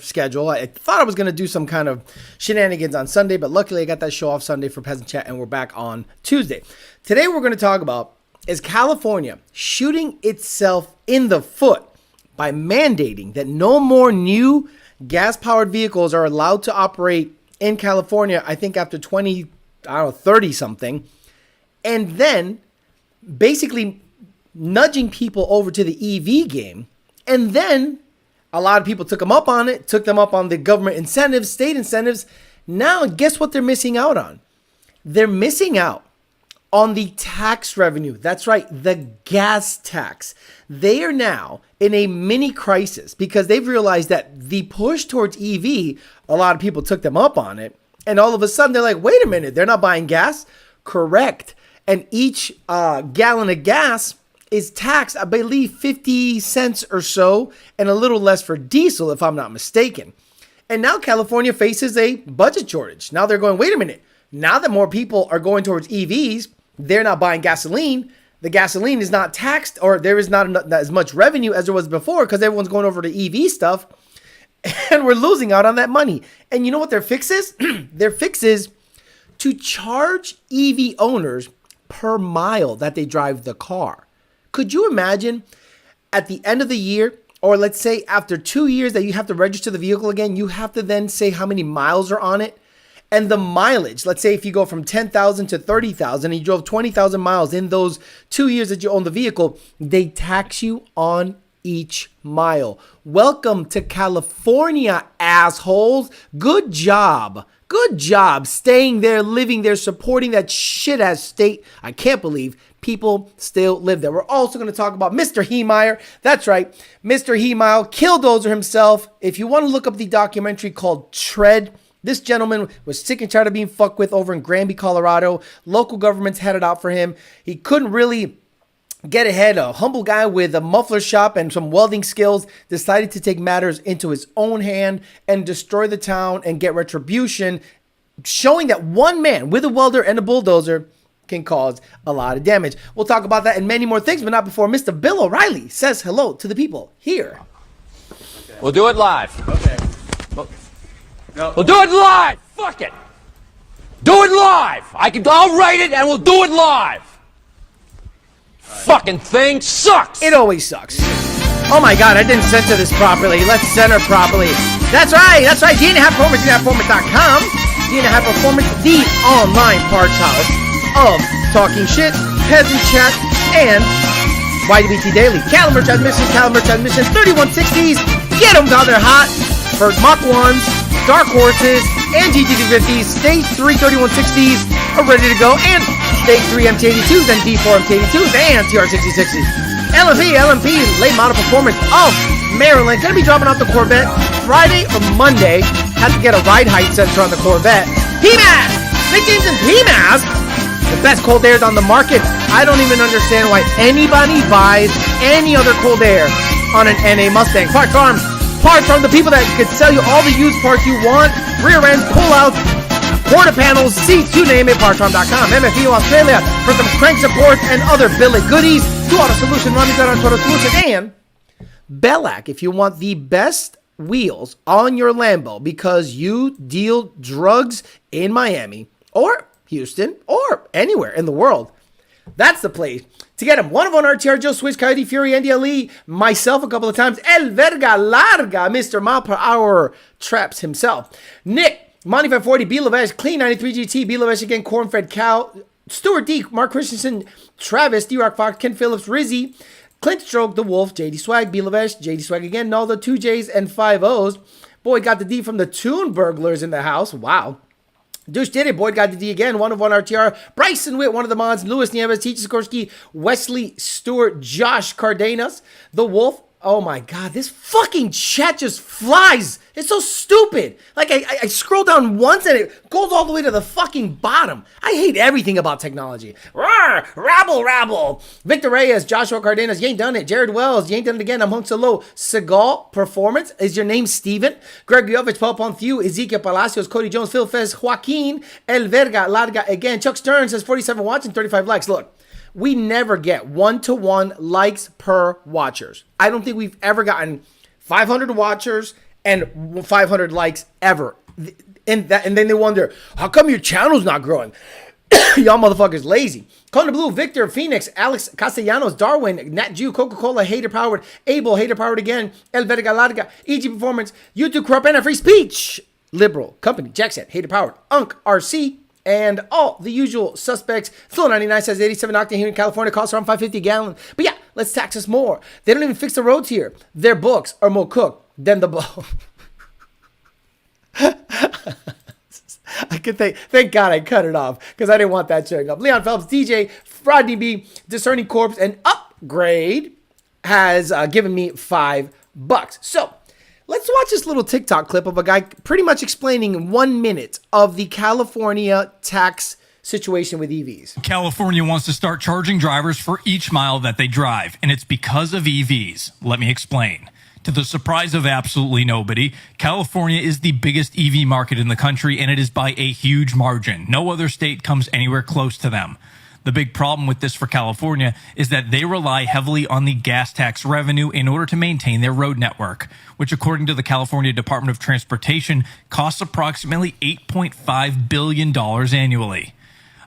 schedule. I thought I was going to do some kind of shenanigans on Sunday, but luckily I got that show off Sunday for Peasant Chat, and we're back on Tuesday. Today we're going to talk about, is California shooting itself in the foot by mandating that no more new gas-powered vehicles are allowed to operate in California, I think after 30 something, and then basically nudging people over to the EV game, and then a lot of people took them up on it, took them up on the government incentives, state incentives. Now, guess what they're missing out on? They're missing out on the tax revenue. That's right, the gas tax. They are now in a mini crisis because they've realized that the push towards EV, a lot of people took them up on it. And all of a sudden, they're like, wait a minute, they're not buying gas? Correct. And each gallon of gas is taxed, I believe, 50 cents or so, and a little less for diesel, if I'm not mistaken. And now California faces a budget shortage. Now they're going, wait a minute. Now that more people are going towards EVs, they're not buying gasoline. The gasoline is not taxed, or there is not as much revenue as there was before because everyone's going over to EV stuff, and we're losing out on that money. And you know what their fix is? Their fix is to charge EV owners per mile that they drive the car. Could you imagine at the end of the year, or let's say after 2 years that you have to register the vehicle again, you have to then say how many miles are on it? And the mileage, let's say if you go from 10,000 to 30,000 and you drove 20,000 miles in those 2 years that you own the vehicle, they tax you on each mile. Welcome to California, assholes. Good job. Good job staying there, living there, supporting that shit-ass state. I can't believe people still live there. We're also going to talk about Mr. Heemeyer. That's right, Mr. Heemeyer, killdozer himself. If you want to look up the documentary called Tread, this gentleman was sick and tired of being fucked with over in Granby, Colorado. Local governments had it out for him. He couldn't really get ahead. A humble guy with a muffler shop and some welding skills decided to take matters into his own hand and destroy the town and get retribution, showing that one man with a welder and a bulldozer can cause a lot of damage. We'll talk about that and many more things, but not before Mr. Bill O'Reilly says hello to the people here. Okay. We'll do it live. Okay. We'll do it live. Fuck it. Do it live. I'll write it and we'll do it live. Fucking thing sucks. It always sucks. Oh my God, I didn't center this properly. Let's center properly. That's right. DNA High Performance, DNAHighPerformance.com. DNA High Performance, the online parts house of talking shit, peasant chat, and YDBT Daily. Caliber transmission, 3160s. Get them while they're hot for Mach 1s, Dark Horses, and GT250s. Stage 3 3160s are ready to go, and Stage 3 MT82s and D4 MT82s and TR6060s. LMP, late model performance of Maryland. Gonna be dropping off the Corvette Friday or Monday. Had to get a ride height sensor on the Corvette. PMAS! Nick James and PMAS! The best cold airs on the market. I don't even understand why anybody buys any other cold air on an NA Mustang. Parts Farm, the people that could sell you all the used parts you want. Rear ends, pullouts, quarter panels, seats, you name it, partsfarm.com. MFU Australia for some crank supports and other billet goodies. Two Auto Solution, Ronnie's Auto Solution, and Bellac if you want the best wheels on your Lambo because you deal drugs in Miami or Houston or anywhere in the world. That's the place to get them. One of on RTR, Joe Swiss, Coyote Fury, NDLE, myself a couple of times, El Verga Larga, Mr. Mile Per Hour Traps himself, Nick, Monty 540, B. Lavesh, Clean 93 GT, B. Lavesh again, Cornfed Cow, Stuart D, Mark Christensen, Travis, D-Rock Fox, Ken Phillips, Rizzy, Clint Stroke, The Wolf, JD Swag, B. Lavesh, JD Swag again, Naldo, 2 J's and 5 O's. Boy got the D from the Toon Burglars in the house. Wow. Douche did it. Boyd got the D again. One of one RTR. Bryson Witt, one of the mods. Louis Nieves, Teach Sikorsky, Wesley Stewart, Josh Cardenas, The Wolf. Oh my God, this fucking chat just flies. It's so stupid. Like I scroll down once and it goes all the way to the fucking bottom. I hate everything about technology. Rawr, rabble. Victor Reyes, Joshua Cardenas, you ain't done it. Jared Wells, you ain't done it again. I'm hung so low. Seagal Performance, is your name Steven? Greg Yovich, Paul Ponthew, Ezekiel Palacios, Cody Jones, Phil Fez, Joaquin, El Verga, Larga again. Chuck Stern says 47 watching, 35 likes. Look. We never get 1-to-1 likes per watchers. I don't think we've ever gotten 500 watchers and 500 likes ever. And then they wonder, how come your channel's not growing? Y'all motherfuckers lazy. Connor Blue, Victor, Phoenix, Alex Castellanos, Darwin, Nat Jew, Coca-Cola, Hater Powered, Abel, Hater Powered again, El Verga Larga, EG Performance, YouTube Corrupt and Free Speech, Liberal, Company, Jackset, Hater Powered, Unk, RC, and all the usual suspects. Phil99 says 87 octane here in California costs around $5.50 a gallon. But yeah, let's tax us more. They don't even fix the roads here. Their books are more cooked than the blow. I could thank God I cut it off because I didn't want that showing up. Leon Phelps, DJ, Rodney B, Discerning Corpse, and Upgrade has given me $5. So let's watch this little TikTok clip of a guy pretty much explaining in 1 minute of the California tax situation with EVs. California wants to start charging drivers for each mile that they drive, and it's because of EVs. Let me explain. To the surprise of absolutely nobody, California is the biggest EV market in the country, and it is by a huge margin. No other state comes anywhere close to them. The big problem with this for California is that they rely heavily on the gas tax revenue in order to maintain their road network, which according to the California Department of Transportation costs approximately $8.5 billion annually.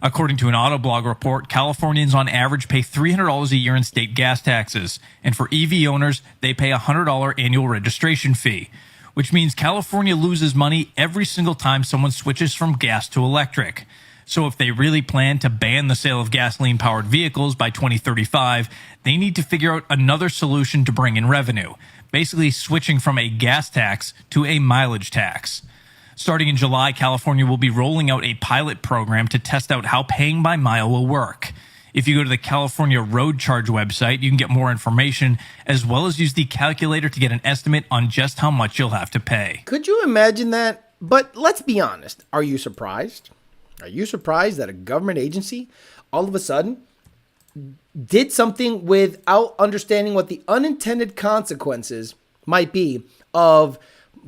According to an Autoblog report, Californians on average pay $300 a year in state gas taxes, and for EV owners, they pay a $100 annual registration fee, which means California loses money every single time someone switches from gas to electric. So if they really plan to ban the sale of gasoline-powered vehicles by 2035, they need to figure out another solution to bring in revenue, basically switching from a gas tax to a mileage tax. Starting in July, California will be rolling out a pilot program to test out how paying by mile will work. If you go to the California Road Charge website, you can get more information, as well as use the calculator to get an estimate on just how much you'll have to pay. Could you imagine that? But let's be honest. Are you surprised? Are you surprised that a government agency all of a sudden did something without understanding what the unintended consequences might be of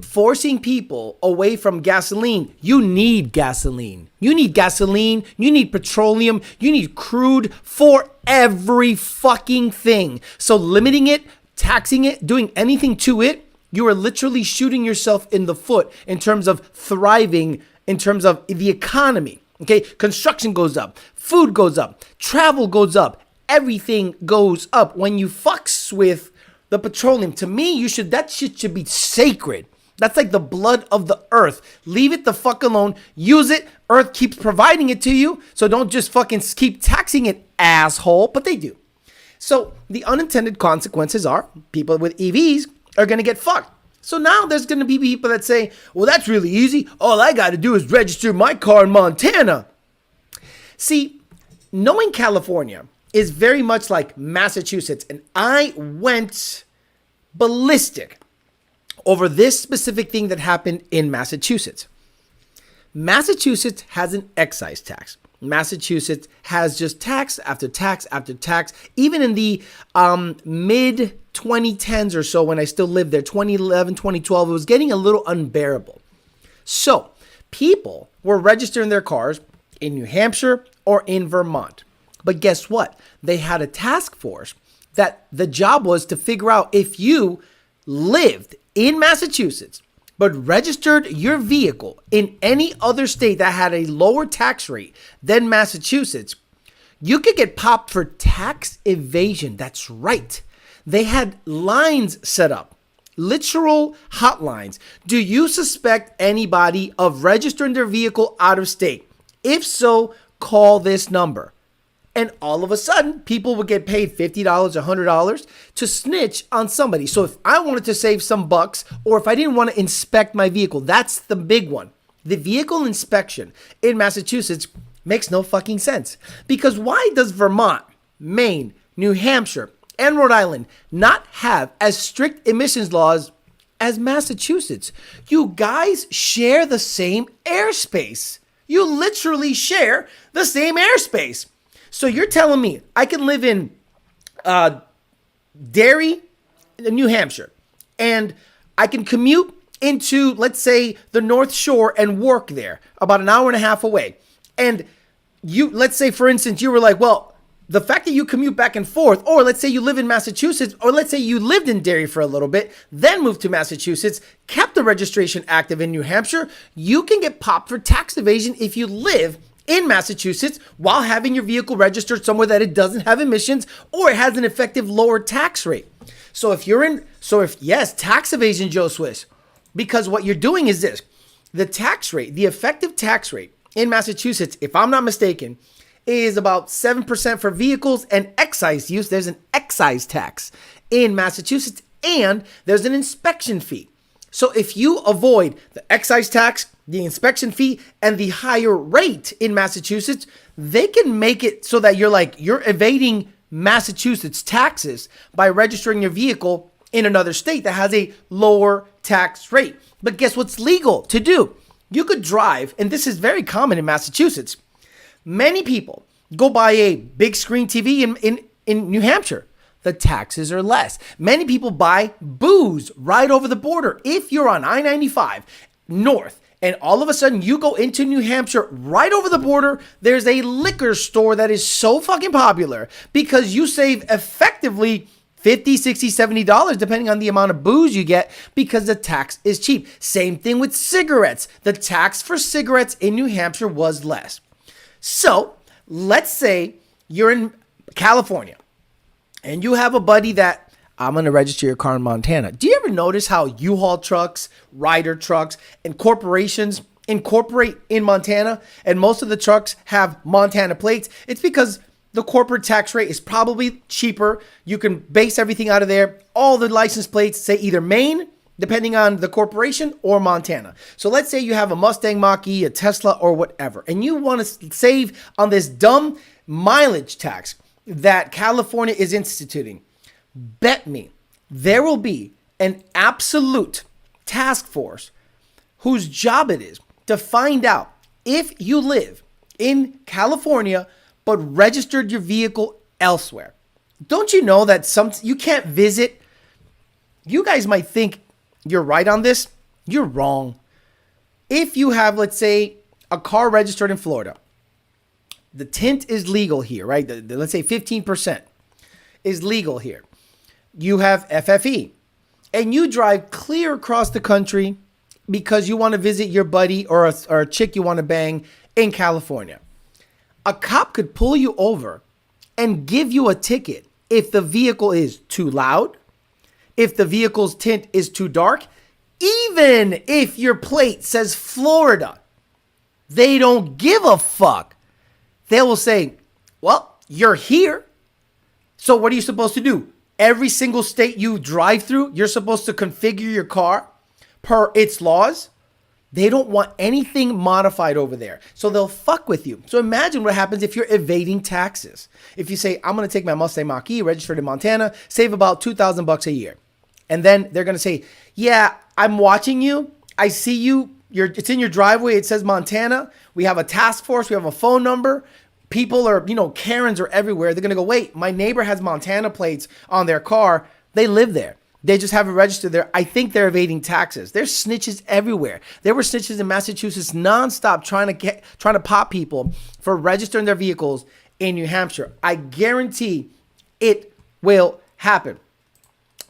forcing people away from gasoline? You need gasoline. You need gasoline. You need petroleum. You need crude for every fucking thing. So limiting it, taxing it, doing anything to it, you are literally shooting yourself in the foot in terms of thriving, in terms of the economy. Okay, construction goes up, food goes up, travel goes up, everything goes up when you fucks with the petroleum. To me, that shit should be sacred. That's like the blood of the earth. Leave it the fuck alone. Use it. Earth keeps providing it to you. So don't just fucking keep taxing it, asshole. But they do. So the unintended consequences are people with EVs are going to get fucked. So now there's going to be people that say, well, that's really easy. All I got to do is register my car in Montana. See, knowing California is very much like Massachusetts. And I went ballistic over this specific thing that happened in Massachusetts. Massachusetts has an excise tax. Massachusetts has just tax after tax after tax. Even in the mid 2010s or so, when I still lived there, 2011, 2012, it was getting a little unbearable. So people were registering their cars in New Hampshire or in Vermont. But guess what? They had a task force that the job was to figure out if you lived in Massachusetts, but registered your vehicle in any other state that had a lower tax rate than Massachusetts, you could get popped for tax evasion. That's right. They had lines set up, literal hotlines. Do you suspect anybody of registering their vehicle out of state? If so, call this number. And all of a sudden, people would get paid $50, $100 to snitch on somebody. So if I wanted to save some bucks, or if I didn't want to inspect my vehicle, that's the big one. The vehicle inspection in Massachusetts makes no fucking sense. Because why does Vermont, Maine, New Hampshire, and Rhode Island not have as strict emissions laws as Massachusetts? You guys share the same airspace. You literally share the same airspace. So you're telling me I can live in Derry, New Hampshire, and I can commute into, let's say, the North Shore and work there about an hour and a half away. And you, let's say, for instance, you were like, well, the fact that you commute back and forth, or let's say you live in Massachusetts, or let's say you lived in Derry for a little bit, then moved to Massachusetts, kept the registration active in New Hampshire, you can get popped for tax evasion if you live in Massachusetts while having your vehicle registered somewhere that it doesn't have emissions or it has an effective lower tax rate. So yes, tax evasion, Joe Swiss, because what you're doing is this. The tax rate, the effective tax rate in Massachusetts, if I'm not mistaken, is about 7% for vehicles and excise use. There's an excise tax in Massachusetts and there's an inspection fee. So if you avoid the excise tax, the inspection fee, and the higher rate in Massachusetts, they can make it so that you're evading Massachusetts taxes by registering your vehicle in another state that has a lower tax rate. But guess what's legal to do? You could drive, and this is very common in Massachusetts. Many people go buy a big screen TV in New Hampshire. The taxes are less. Many people buy booze right over the border. If you're on I-95 north, and all of a sudden you go into New Hampshire right over the border, there's a liquor store that is so fucking popular because you save effectively $50, $60, $70 depending on the amount of booze you get because the tax is cheap. Same thing with cigarettes. The tax for cigarettes in New Hampshire was less. So let's say you're in California and you have a buddy that I'm going to register your car in Montana. Do you ever notice how U-Haul trucks, Ryder trucks, and corporations incorporate in Montana? And most of the trucks have Montana plates. It's because the corporate tax rate is probably cheaper. You can base everything out of there. All the license plates say either Maine, depending on the corporation, or Montana. So let's say you have a Mustang Mach-E, a Tesla, or whatever, and you want to save on this dumb mileage tax that California is instituting. Bet me there will be an absolute task force whose job it is to find out if you live in California but registered your vehicle elsewhere. Don't you know that you can't visit? You guys might think you're right on this. You're wrong. If you have, let's say, a car registered in Florida, the tint is legal here, right? Let's say 15% is legal here. You have FFE, and you drive clear across the country because you want to visit your buddy or a chick you want to bang in California. A cop could pull you over and give you a ticket if the vehicle is too loud, if the vehicle's tint is too dark, even if your plate says Florida. They don't give a fuck. They will say, well, you're here. So what are you supposed to do? Every single state you drive through, you're supposed to configure your car per its laws. They don't want anything modified over there. So they'll fuck with you. So imagine what happens if you're evading taxes. If you say, I'm going to take my Mustang Mach-E registered in Montana, save about $2,000 a year. And then they're going to say, yeah, I'm watching you. I see you. It's in your driveway. It says Montana. We have a task force. We have a phone number. People are, Karens are everywhere. They're going to go, wait, my neighbor has Montana plates on their car. They live there. They just have it registered there. I think they're evading taxes. There's snitches everywhere. There were snitches in Massachusetts nonstop trying to pop people for registering their vehicles in New Hampshire. I guarantee it will happen.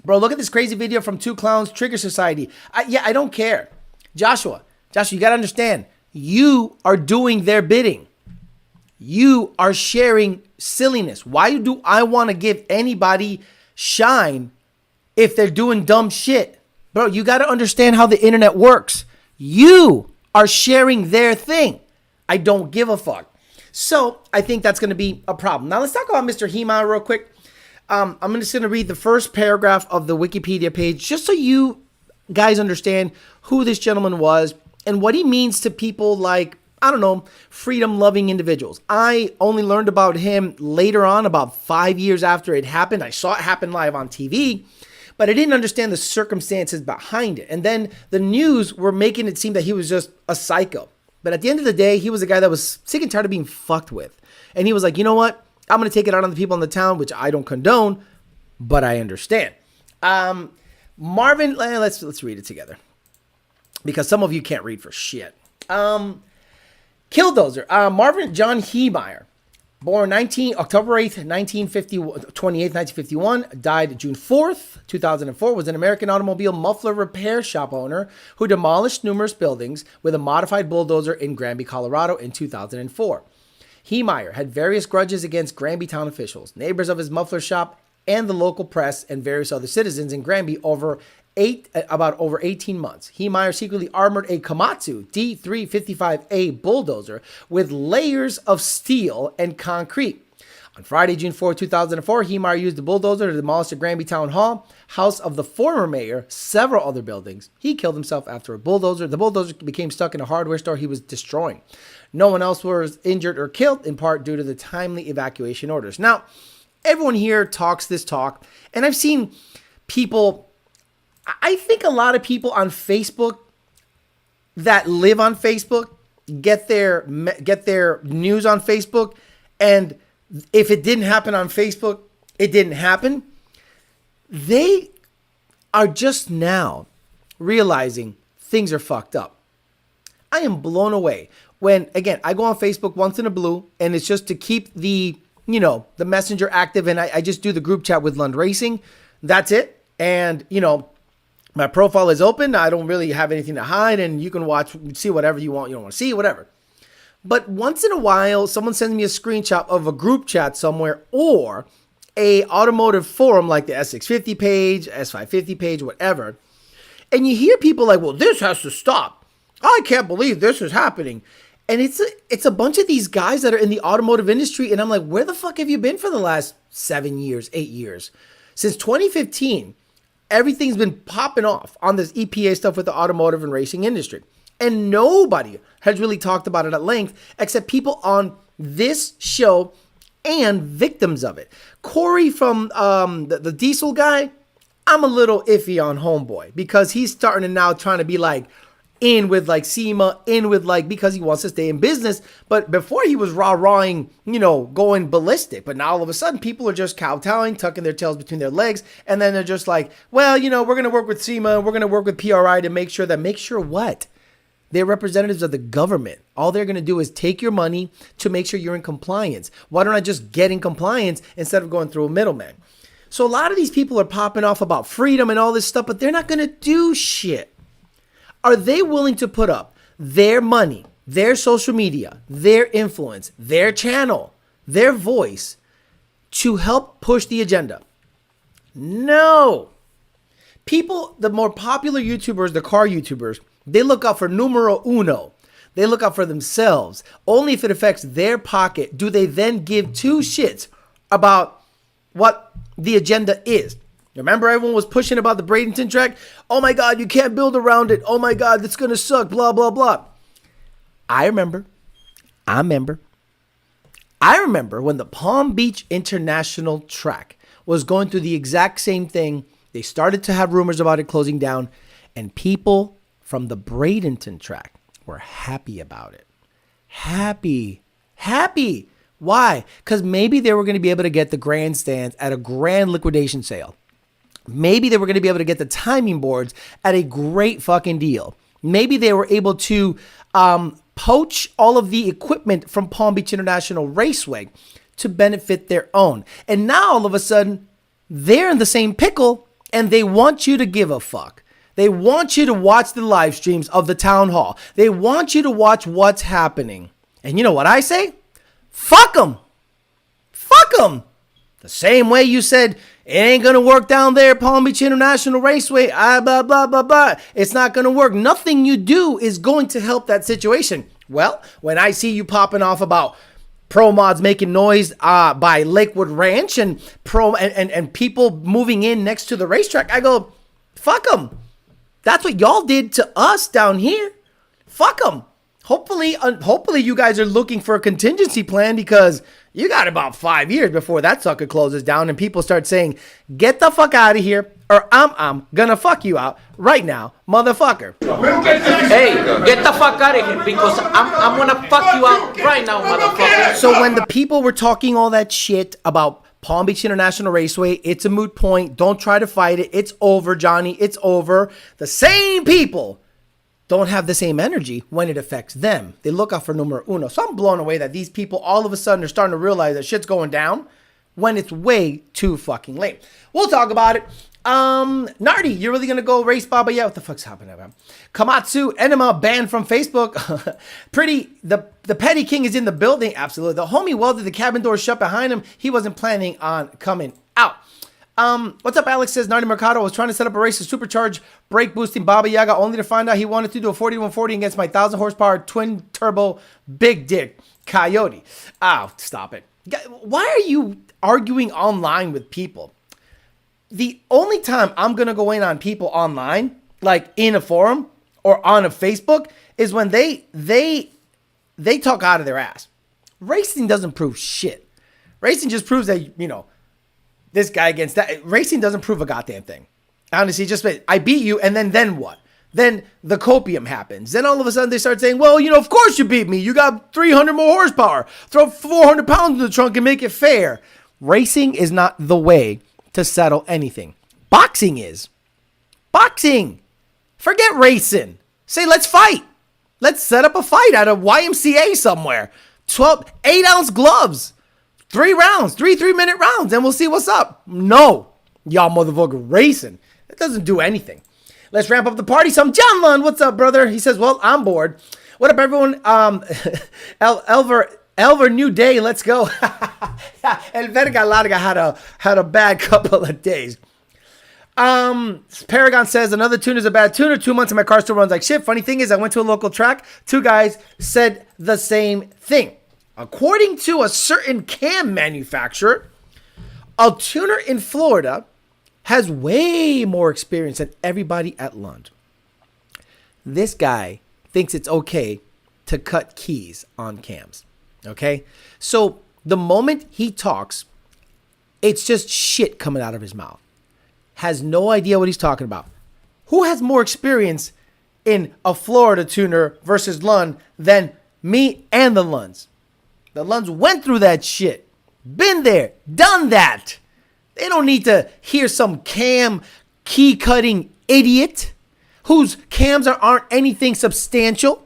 Bro, look at this crazy video from Two Clowns Trigger Society. I don't care. Joshua, you got to understand. You are doing their bidding. You are sharing silliness. Why do I want to give anybody shine if they're doing dumb shit? Bro, you got to understand how the internet works. You are sharing their thing. I don't give a fuck. So I think that's going to be a problem. Now let's talk about Mr. Heemeyer real quick. I'm just going to read the first paragraph of the Wikipedia page just so you guys understand who this gentleman was and what he means to people like, I don't know, freedom-loving individuals. I only learned about him later on, about 5 years after it happened. I saw it happen live on TV, but I didn't understand the circumstances behind it. And then the news were making it seem that he was just a psycho. But at the end of the day, he was a guy that was sick and tired of being fucked with. And he was like, you know what? I'm going to take it out on the people in the town, which I don't condone, but I understand. Marvin, let's read it together because some of you can't read for shit. Killdozer, Marvin John Heemeyer, Born October 8th, 1951, died June 4th, 2004, was an American automobile muffler repair shop owner who demolished numerous buildings with a modified bulldozer in Granby, Colorado in 2004. Heemeyer had various grudges against Granby town officials, neighbors of his muffler shop, and the local press and various other citizens in Granby over 18 months. Heemeyer secretly armored a Komatsu D355A bulldozer with layers of steel and concrete. On Friday, June 4, 2004, Heemeyer used the bulldozer to demolish the Granby Town Hall, house of the former mayor, several other buildings. He killed himself after a bulldozer. The bulldozer became stuck in a hardware store he was destroying. No one else was injured or killed, in part due to the timely evacuation orders. Now, everyone here talks this talk, and I've seen people... I think a lot of people on Facebook that live on Facebook get their news on Facebook, and if it didn't happen on Facebook, it didn't happen. They are just now realizing things are fucked up. I am blown away when, again, I go on Facebook once in a blue, and it's just to keep the messenger active, and I just do the group chat with Lund Racing. That's it. And, my profile is open. I don't really have anything to hide, and you can see whatever you want. You don't want to see, whatever. But once in a while, someone sends me a screenshot of a group chat somewhere or a automotive forum like the S650 page, S550 page, whatever. And you hear people like, well, this has to stop. I can't believe this is happening. And it's a bunch of these guys that are in the automotive industry. And I'm like, where the fuck have you been for the last 7 years, 8 years? Since 2015, everything's been popping off on this EPA stuff with the automotive and racing industry. And nobody has really talked about it at length except people on this show and victims of it. Corey from the diesel guy, I'm a little iffy on homeboy because he's starting to now trying to be like in with like SEMA, in with like, because he wants to stay in business. But before he was rah-rahing, going ballistic. But now all of a sudden people are just kowtowing, tucking their tails between their legs. And then they're just like, well, we're going to work with SEMA. We're going to work with PRI to make sure what? They're representatives of the government. All they're going to do is take your money to make sure you're in compliance. Why don't I just get in compliance instead of going through a middleman? So a lot of these people are popping off about freedom and all this stuff, but they're not going to do shit. Are they willing to put up their money, their social media, their influence, their channel, their voice to help push the agenda? No. People, the more popular YouTubers, the car YouTubers, they look out for numero uno. They look out for themselves. Only if it affects their pocket do they then give two shits about what the agenda is. Remember, everyone was pushing about the Bradenton track? Oh my God, you can't build around it. Oh my God, it's going to suck, blah, blah, blah. I remember when the Palm Beach International track was going through the exact same thing. They started to have rumors about it closing down, and people from the Bradenton track were happy about it. Happy. Why? Because maybe they were going to be able to get the grandstands at a grand liquidation sale. Maybe they were going to be able to get the timing boards at a great fucking deal. Maybe they were able to poach all of the equipment from Palm Beach International Raceway to benefit their own. And now all of a sudden, they're in the same pickle and they want you to give a fuck. They want you to watch the live streams of the town hall. They want you to watch what's happening. And you know what I say? Fuck them. Fuck them. The same way you said, it ain't going to work down there, Palm Beach International Raceway, blah, blah, blah, blah. It's not going to work. Nothing you do is going to help that situation. Well, when I see you popping off about pro mods making noise by Lakewood Ranch and people moving in next to the racetrack, I go, fuck them. That's what y'all did to us down here. Fuck them. Hopefully you guys are looking for a contingency plan because you got about 5 years before that sucker closes down and people start saying, get the fuck out of here or I'm gonna fuck you out right now, motherfucker. Hey, get the fuck out of here because I'm gonna fuck you out right now, motherfucker. So when the people were talking all that shit about Palm Beach International Raceway, it's a moot point. Don't try to fight it. It's over, Johnny. It's over. The same people don't have the same energy when it affects them. They look out for numero uno. So I'm blown away that these people all of a sudden are starting to realize that shit's going down when it's way too fucking late. We'll talk about it. Nardi, you're really gonna go race Baba? Yeah, what the fuck's happening, man? Kamatsu, Enema banned from Facebook. The Petty King is in the building. Absolutely. The homie welded the cabin door shut behind him. He wasn't planning on coming out. What's up, Alex says, Nardi Mercado was trying to set up a race to supercharge brake boosting Baba Yaga only to find out he wanted to do a 4140 against my 1,000 horsepower twin turbo big dick Coyote. Oh, stop it. Why are you arguing online with people? The only time I'm going to go in on people online, like in a forum or on a Facebook, is when they talk out of their ass. Racing doesn't prove shit. Racing just proves that, you know, this guy against that. Racing doesn't prove a goddamn thing. Honestly, just I beat you, and then what? Then the copium happens. Then all of a sudden they start saying, well, you know, of course you beat me. You got 300 more horsepower. Throw 400 pounds in the trunk and make it fair. Racing is not the way to settle anything. Boxing is. Boxing. Forget racing. Say, let's fight. Let's set up a fight at a YMCA somewhere. 8-ounce gloves. 3 rounds. 3-minute rounds. And we'll see what's up. No. Y'all motherfucker racing. It doesn't do anything. Let's ramp up the party some. John Lund, what's up, brother? He says, well, I'm bored. What up, everyone? Elver, new day. Let's go. El Verga Larga had a bad couple of days. Paragon says, another tuner's a bad tuner. 2 months and my car still runs like shit. Funny thing is, I went to a local track. 2 guys said the same thing. According to a certain cam manufacturer, a tuner in Florida has way more experience than everybody at Lund. This guy thinks it's okay to cut keys on cams. Okay? So the moment he talks, it's just shit coming out of his mouth. Has no idea what he's talking about. Who has more experience in a Florida tuner versus Lund than me and the Lunds? The Lunds went through that shit. Been there. Done that. They don't need to hear some cam key cutting idiot whose cams aren't anything substantial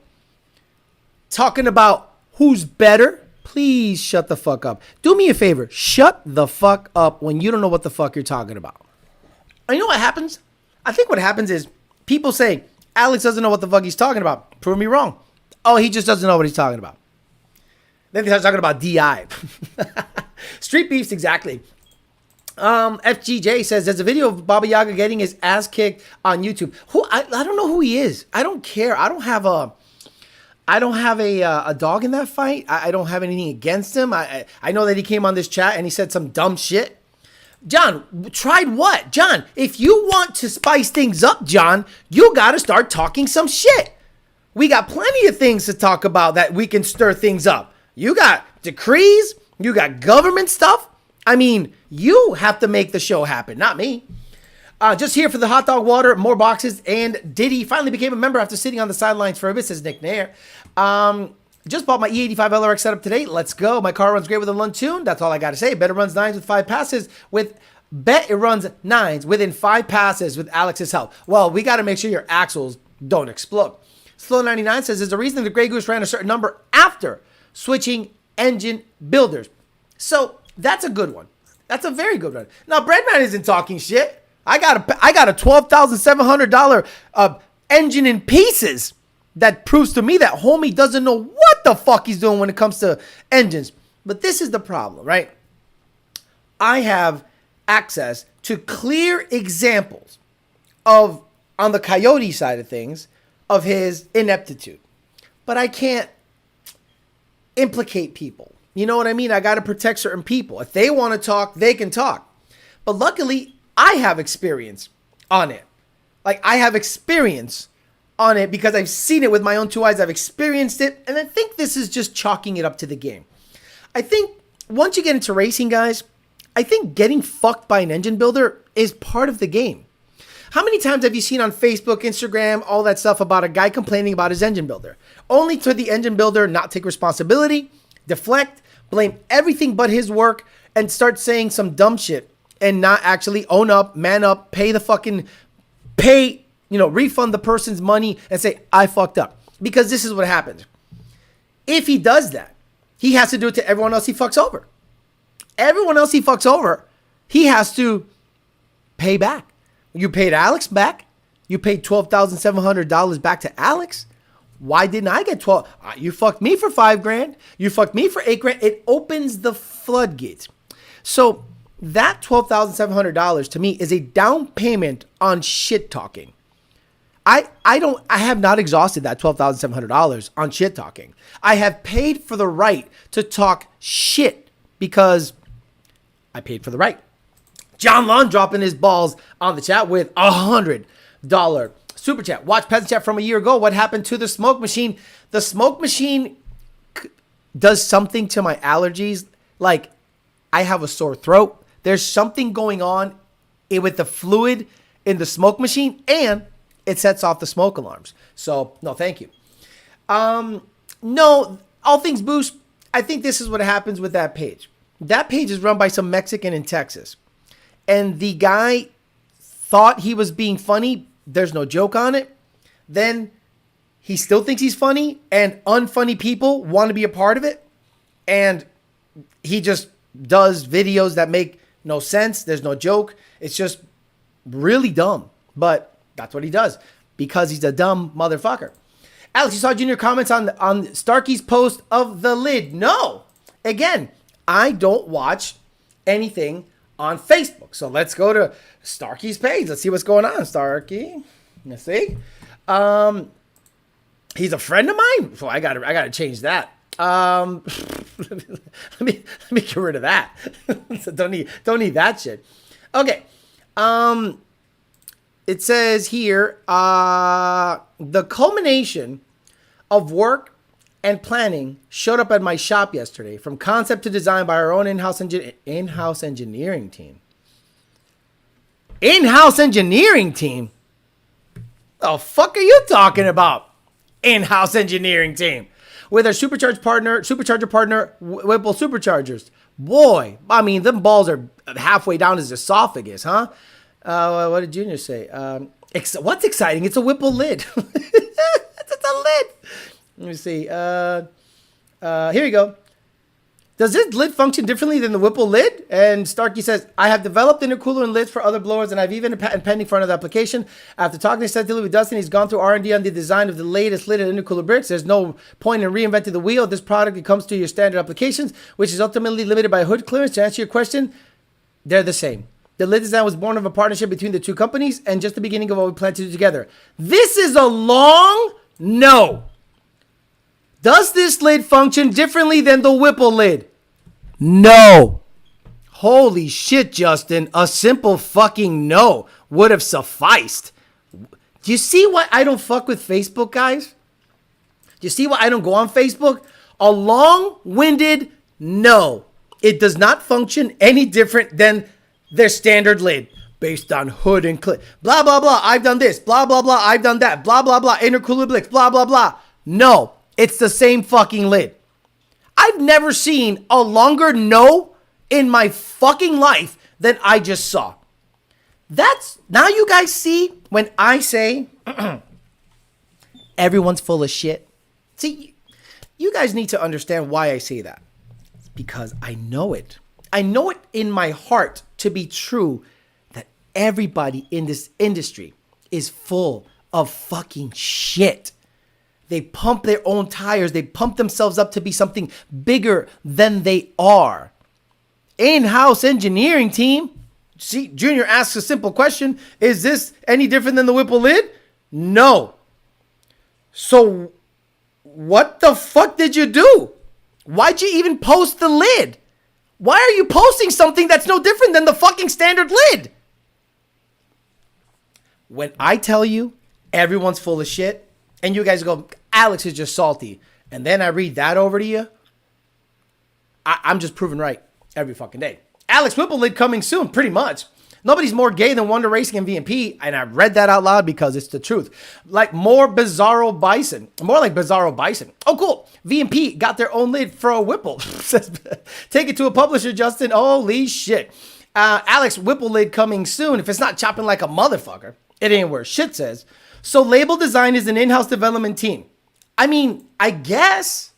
talking about who's better. Please shut the fuck up. Do me a favor. Shut the fuck up when you don't know what the fuck you're talking about. And you know what happens? I think what happens is people say, Alex doesn't know what the fuck he's talking about. Prove me wrong. Oh, he just doesn't know what he's talking about. Then they start talking about DI. Street beefs, exactly. FGJ says, there's a video of Baba Yaga getting his ass kicked on YouTube. I don't know who he is. I don't care. I don't have a dog in that fight. I don't have anything against him. I know that he came on this chat and he said some dumb shit. John, tried what? John, if you want to spice things up, John, you got to start talking some shit. We got plenty of things to talk about that we can stir things up. You got decrees. You got government stuff. I mean, you have to make the show happen, not me. Just here for the hot dog water, more boxes, and Diddy finally became a member after sitting on the sidelines for a bit, says Nick Nair. Just bought my E85 LRX setup today. Let's go. My car runs great with a Lund tune. That's all I got to say. Bet it runs 9s with 5 passes within 5 passes with Alex's help. Well, we got to make sure your axles don't explode. Slow99 says, there's a reason the Grey Goose ran a certain number after switching engine builders. So that's a good one. That's a very good one. Now, Breadman isn't talking shit. I got a $12,700 engine in pieces. That proves to me that homie doesn't know what the fuck he's doing when it comes to engines. But this is the problem, right? I have access to clear examples of, on the Coyote side of things, of his ineptitude. But I can't implicate people. You know what I mean? I got to protect certain people. If they want to talk, they can talk. But luckily, I have experience on it. Like, I have experience on it because I've seen it with my own 2 eyes. I've experienced it. And I think this is just chalking it up to the game. I think once you get into racing, guys, I think getting fucked by an engine builder is part of the game. How many times have you seen on Facebook, Instagram, all that stuff about a guy complaining about his engine builder? Only to the engine builder not take responsibility, deflect, blame everything but his work, and start saying some dumb shit and not actually own up, man up, pay refund the person's money and say, I fucked up. Because this is what happens. If he does that, he has to do it to everyone else he fucks over. Everyone else he fucks over, he has to pay back. You paid Alex back. You paid $12,700 back to Alex. Why didn't I get 12? You fucked me for $5,000. You fucked me for $8,000. It opens the floodgates. So that $12,700 to me is a down payment on shit talking. I have not exhausted that $12,700 on shit talking. I have paid for the right to talk shit because I paid for the right. John Lund dropping his balls on the chat with $100 super chat. Watch Peasant Chat from a year ago. What happened to the smoke machine? The smoke machine does something to my allergies. Like, I have a sore throat. There's something going on with the fluid in the smoke machine, and it sets off the smoke alarms. So, no, thank you. No, all things boost. I think this is what happens with that page. That page is run by some Mexican in Texas. And the guy thought he was being funny. There's no joke on it. Then he still thinks he's funny, and unfunny people want to be a part of it. And he just does videos that make no sense. There's no joke. It's just really dumb. But that's what he does because he's a dumb motherfucker. Alex, you saw Junior comments on Starkey's post of the lid. No. Again, I don't watch anything on Facebook. So let's go to Starkey's page. Let's see what's going on, Starkey. Let's see. He's a friend of mine. So I gotta change that. let me get rid of that. So don't need that shit. Okay. It says here, the culmination of work and planning showed up at my shop yesterday, from concept to design by our own in-house engineering team. In-house engineering team? The fuck are you talking about? In-house engineering team. With our supercharger partner, Whipple Superchargers. Boy, I mean, them balls are halfway down his esophagus, huh? What did Junior say? What's exciting? It's a Whipple Lid. It's a lid. Let me see. Here we go. Does this lid function differently than the Whipple Lid? And Starkey says, I have developed intercooler and lids for other blowers, and I've even a patent pending for another application. After talking extensively with Dustin, he's gone through R&D on the design of the latest lid and intercooler bricks. There's no point in reinventing the wheel. This product, it comes to your standard applications, which is ultimately limited by hood clearance. To answer your question, they're the same. The lid design was born of a partnership between the two companies and just the beginning of what we plan to do together. This is a long no. Does this lid function differently than the Whipple Lid? No. Holy shit, Justin. A simple fucking no would have sufficed. Do you see why I don't fuck with Facebook, guys? Do you see why I don't go on Facebook? A long-winded no. It does not function any different than their standard lid. Based on hood and clip. Blah, blah, blah. I've done this. Blah, blah, blah. I've done that. Blah, blah, blah. Intercooler blicks. Blah, blah, blah. No. It's the same fucking lid. I've never seen a longer no in my fucking life than I just saw. Now you guys see when I say everyone's full of shit. See, you guys need to understand why I say that. It's because I know it. I know it in my heart to be true that everybody in this industry is full of fucking shit. They pump their own tires. They pump themselves up to be something bigger than they are. In-house engineering team. See, Junior asks a simple question. Is this any different than the Whipple Lid? No. So what the fuck did you do? Why'd you even post the lid? Why are you posting something that's no different than the fucking standard lid? When I tell you everyone's full of shit, and you guys go, Alex is just salty, and then I read that over to you, I'm just proven right every fucking day. Alex Whipple Lid coming soon, pretty much. Nobody's more gay than Wonder Racing and VMP, and I read that out loud because it's the truth. Like more Bizarro Bison. More like Bizarro Bison. Oh, cool. VMP got their own lid for a Whipple. Take it to a publisher, Justin. Holy shit. Alex Whipple Lid coming soon. If it's not chopping like a motherfucker, it ain't where shit says. So label design is an in-house development team. I mean, I guess.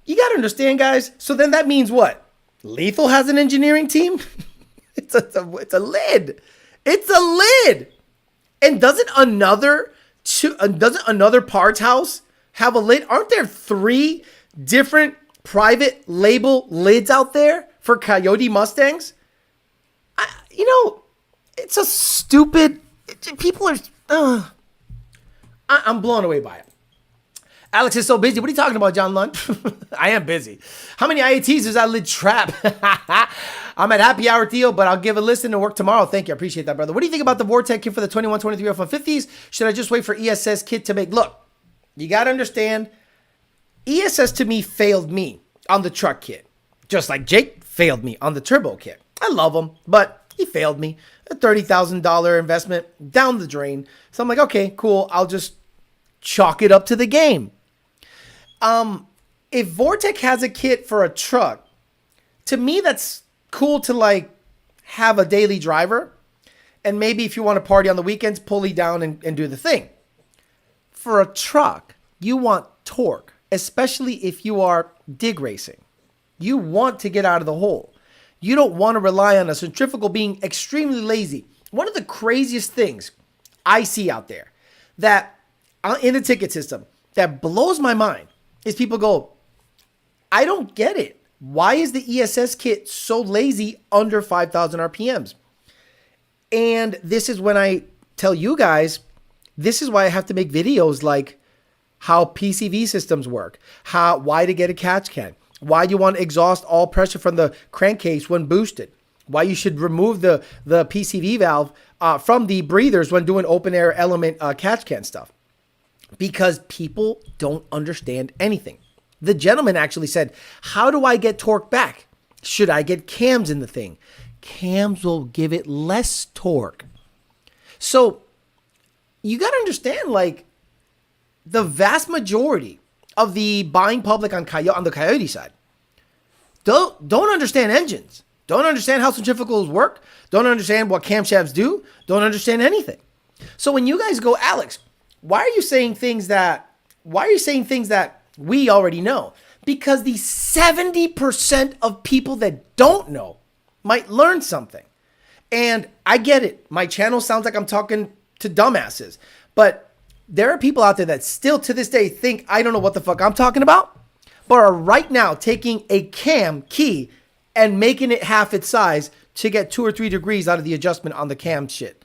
You got to understand, guys. So then that means what? Lethal has an engineering team? It's a lid. It's a lid. And doesn't another parts house have a lid? Aren't there 3 different private label lids out there for Coyote Mustangs? It's a stupid. People are. I'm blown away by it. Alex is so busy. What are you talking about, John Lund? I am busy. How many IATs does that lid trap? I'm at happy hour, Theo, but I'll give a listen to work tomorrow. Thank you. I appreciate that, brother. What do you think about the Vortec kit for the 21, 23 F-150s? Should I just wait for ESS kit to make? Look, you got to understand, ESS to me failed me on the truck kit. Just like Jake failed me on the turbo kit. I love him, but he failed me. A $30,000 investment down the drain. So I'm like, okay, cool. I'll just chalk it up to the game. If Vortec has a kit for a truck, to me, that's cool to like have a daily driver. And maybe if you want to party on the weekends, pulley down and do the thing. For a truck, you want torque, especially if you are dig racing. You want to get out of the hole. You don't want to rely on a centrifugal being extremely lazy. One of the craziest things I see out there that in the ticket system that blows my mind is people go, I don't get it. Why is the ESS kit so lazy under 5,000 RPMs? And this is when I tell you guys, this is why I have to make videos like how PCV systems work, why to get a catch can, why you want to exhaust all pressure from the crankcase when boosted, why you should remove the PCV valve from the breathers when doing open air element catch can stuff. Because people don't understand anything. The gentleman actually said, how do I get torque back? Should I get cams in the thing? Cams will give it less torque. So you got to understand, like, the vast majority of the buying public on the Coyote side don't understand engines, don't understand how centrifugals work, don't understand what camshafts do, don't understand anything. So when you guys go, Alex, why are you saying things that we already know? Because the 70% of people that don't know might learn something. And I get it. My channel sounds like I'm talking to dumbasses, but there are people out there that still to this day think I don't know what the fuck I'm talking about, but are right now taking a cam key and making it half its size to get 2 or 3 degrees out of the adjustment on the cam shit.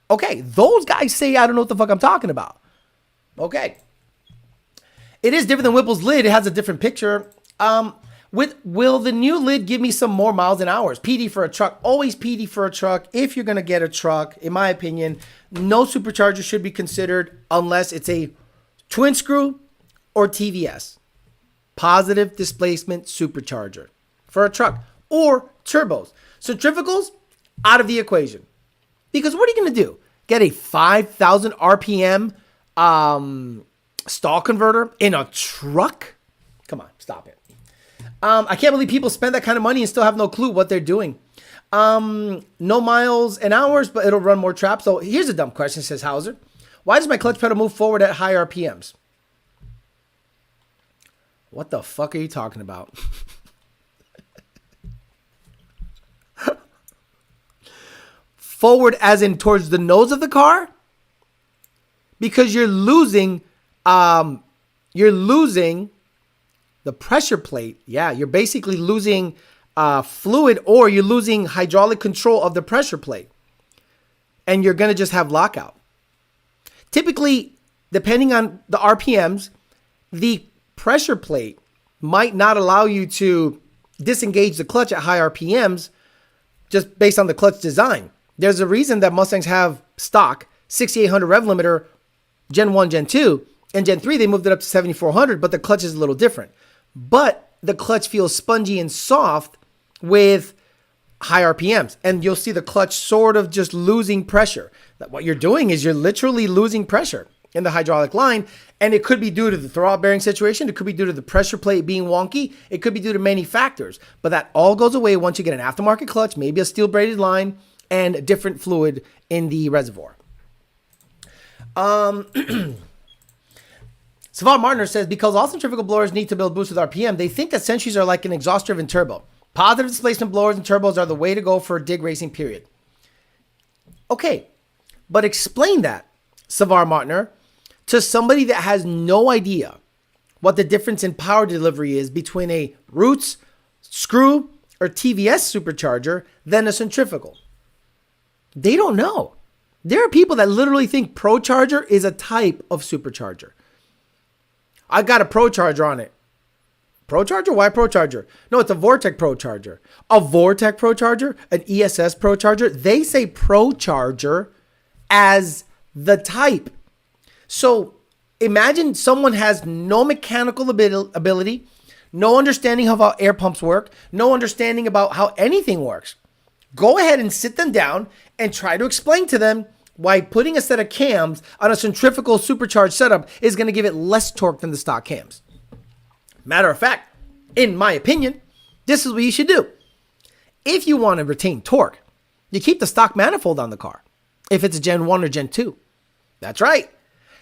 Okay, those guys say I don't know what the fuck I'm talking about. Okay. It is different than Whipple's lid. It has a different picture. Will the new lid give me some more miles and hours? PD for a truck. Always PD for a truck. If you're going to get a truck, in my opinion, no supercharger should be considered unless it's a twin screw or TVS. Positive displacement supercharger for a truck or turbos. Centrifugals, out of the equation. Because what are you going to do? Get a 5,000 RPM stall converter in a truck? Come on, stop it. I can't believe people spend that kind of money and still have no clue what they're doing. No miles and hours, but it'll run more traps. So here's a dumb question, says Hauser. Why does my clutch pedal move forward at high RPMs? What the fuck are you talking about? Forward as in towards the nose of the car? Because you're losing the pressure plate. Yeah, you're basically losing fluid, or you're losing hydraulic control of the pressure plate. And you're going to just have lockout. Typically, depending on the RPMs, the pressure plate might not allow you to disengage the clutch at high RPMs just based on the clutch design. There's a reason that Mustangs have stock 6800 rev limiter Gen 1, Gen 2, and Gen 3, they moved it up to 7400, but the clutch is a little different. But the clutch feels spongy and soft with high RPMs, and you'll see the clutch sort of just losing pressure. What you're doing is you're literally losing pressure in the hydraulic line, and it could be due to the throwout bearing situation. It could be due to the pressure plate being wonky. It could be due to many factors, but that all goes away once you get an aftermarket clutch, maybe a steel braided line, and different fluid in the reservoir. Savon Martiner says, because all centrifugal blowers need to build boost with RPM, they think that Centuries are like an exhaust-driven turbo. Positive displacement blowers and turbos are the way to go for a dig racing, period. Okay, but explain that, Savon Martiner, to somebody that has no idea what the difference in power delivery is between a Roots, Screw, or TVS supercharger than a centrifugal. They don't know. There are people that literally think ProCharger is a type of supercharger. I got a ProCharger on it. ProCharger? Why ProCharger? No, it's a Vortec ProCharger. A Vortec ProCharger? An ESS ProCharger? They say ProCharger as the type. So imagine someone has no mechanical ability, no understanding of how air pumps work, no understanding about how anything works. Go ahead and sit them down and try to explain to them why putting a set of cams on a centrifugal supercharged setup is going to give it less torque than the stock cams. Matter of fact, in my opinion, this is what you should do. If you want to retain torque, you keep the stock manifold on the car. If it's a Gen 1 or Gen 2. That's right.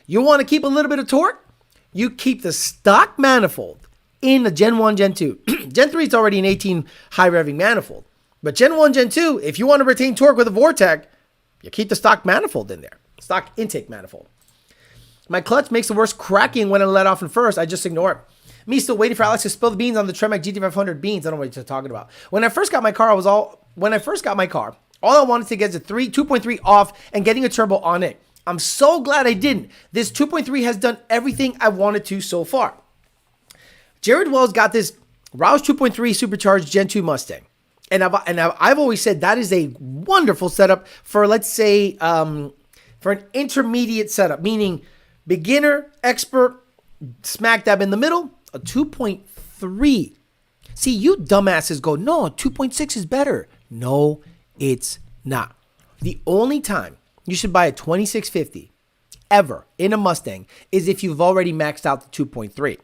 You want to keep a little bit of torque? You keep the stock manifold in the Gen 1, Gen 2. Gen 3 is already an 18 high revving manifold. But Gen 1, Gen 2, if you want to retain torque with a Vortec, you keep the stock manifold in there. Stock intake manifold. My clutch makes the worst cracking when I let off in first. I just ignore it. Me still waiting for Alex to spill the beans on the Tremec GT500 beans. I don't know what you're talking about. When I first got my car, all I wanted to get is a 2.3 off and getting a turbo on it. I'm so glad I didn't. This 2.3 has done everything I wanted to so far. Jared Wells got this Roush 2.3 supercharged Gen 2 Mustang. And I've always said that is a wonderful setup for, let's say, for an intermediate setup, meaning beginner, expert, smack dab in the middle, a 2.3. See, you dumbasses go, no, 2.6 is better. No, it's not. The only time you should buy a 2650 ever in a Mustang is if you've already maxed out the 2.3.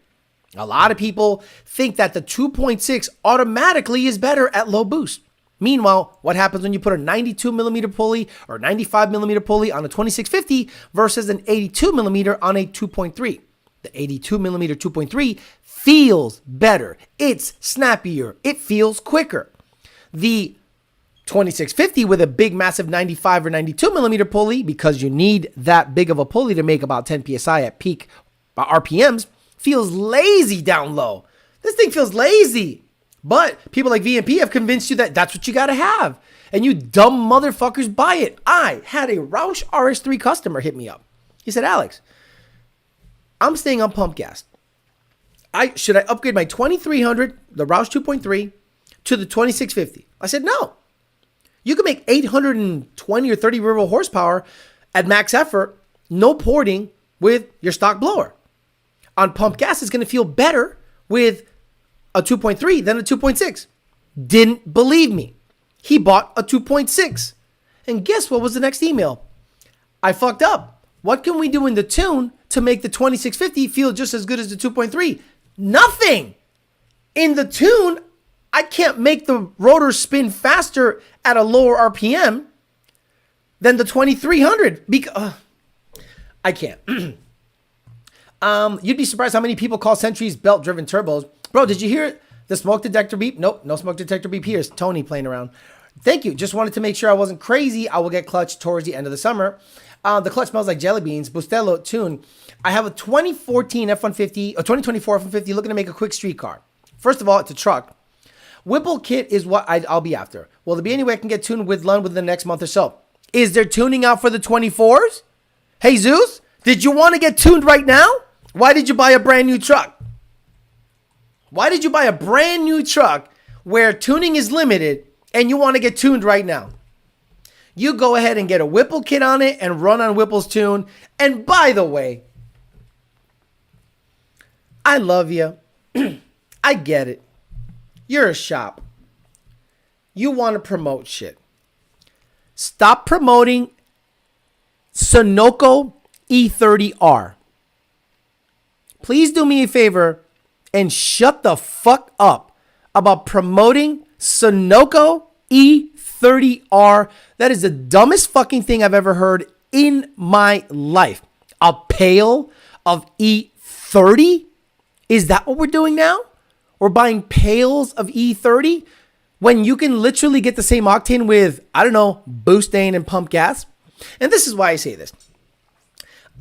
A lot of people think that the 2.6 automatically is better at low boost. Meanwhile, what happens when you put a 92 millimeter pulley or 95 millimeter pulley on a 2650 versus an 82 millimeter on a 2.3? The 82 millimeter 2.3 feels better. It's snappier. It feels quicker. The 2650 with a big, massive 95 or 92 millimeter pulley, because you need that big of a pulley to make about 10 PSI at peak RPMs, feels lazy down low. This thing feels lazy. But people like VMP have convinced you that that's what you got to have. And you dumb motherfuckers buy it. I had a Roush RS3 customer hit me up. He said, Alex, I'm staying on pump gas. Should I upgrade my 2300, the Roush 2.3, to the 2650? I said, no. You can make 820 or 30 rear horsepower at max effort, no porting with your stock blower. On pump gas, it's going to feel better with a 2.3 than a 2.6. Didn't believe me. He bought a 2.6. And guess what was the next email? I fucked up. What can we do in the tune to make the 2650 feel just as good as the 2.3? Nothing. In the tune, I can't make the rotor spin faster at a lower RPM than the 2300 because I can't. You'd be surprised how many people call Centuries belt-driven turbos. Bro, did you hear the smoke detector beep? Nope, no smoke detector beep here. It's Tony playing around. Thank you. Just wanted to make sure I wasn't crazy. I will get clutch towards the end of the summer. The clutch smells like jelly beans. Bustelo tune. I have a 2014 F-150, a 2024 F-150 looking to make a quick street car. First of all, it's a truck. Whipple kit is what I'll be after. Will there be any way I can get tuned with Lund within the next month or so? Is there tuning out for the 24s? Hey, Zeus, did you want to get tuned right now? Why did you buy a brand new truck? Why did you buy a brand new truck where tuning is limited and you want to get tuned right now? You go ahead and get a Whipple kit on it and run on Whipple's tune. And by the way, I love you. I get it. You're a shop. You want to promote shit. Stop promoting Sunoco E30R. Please do me a favor and shut the fuck up about promoting Sunoco E30R. That is the dumbest fucking thing I've ever heard in my life. A pail of E30? Is that what we're doing now? We're buying pails of E30 when you can literally get the same octane with, I don't know, boostane and pump gas. And this is why I say this.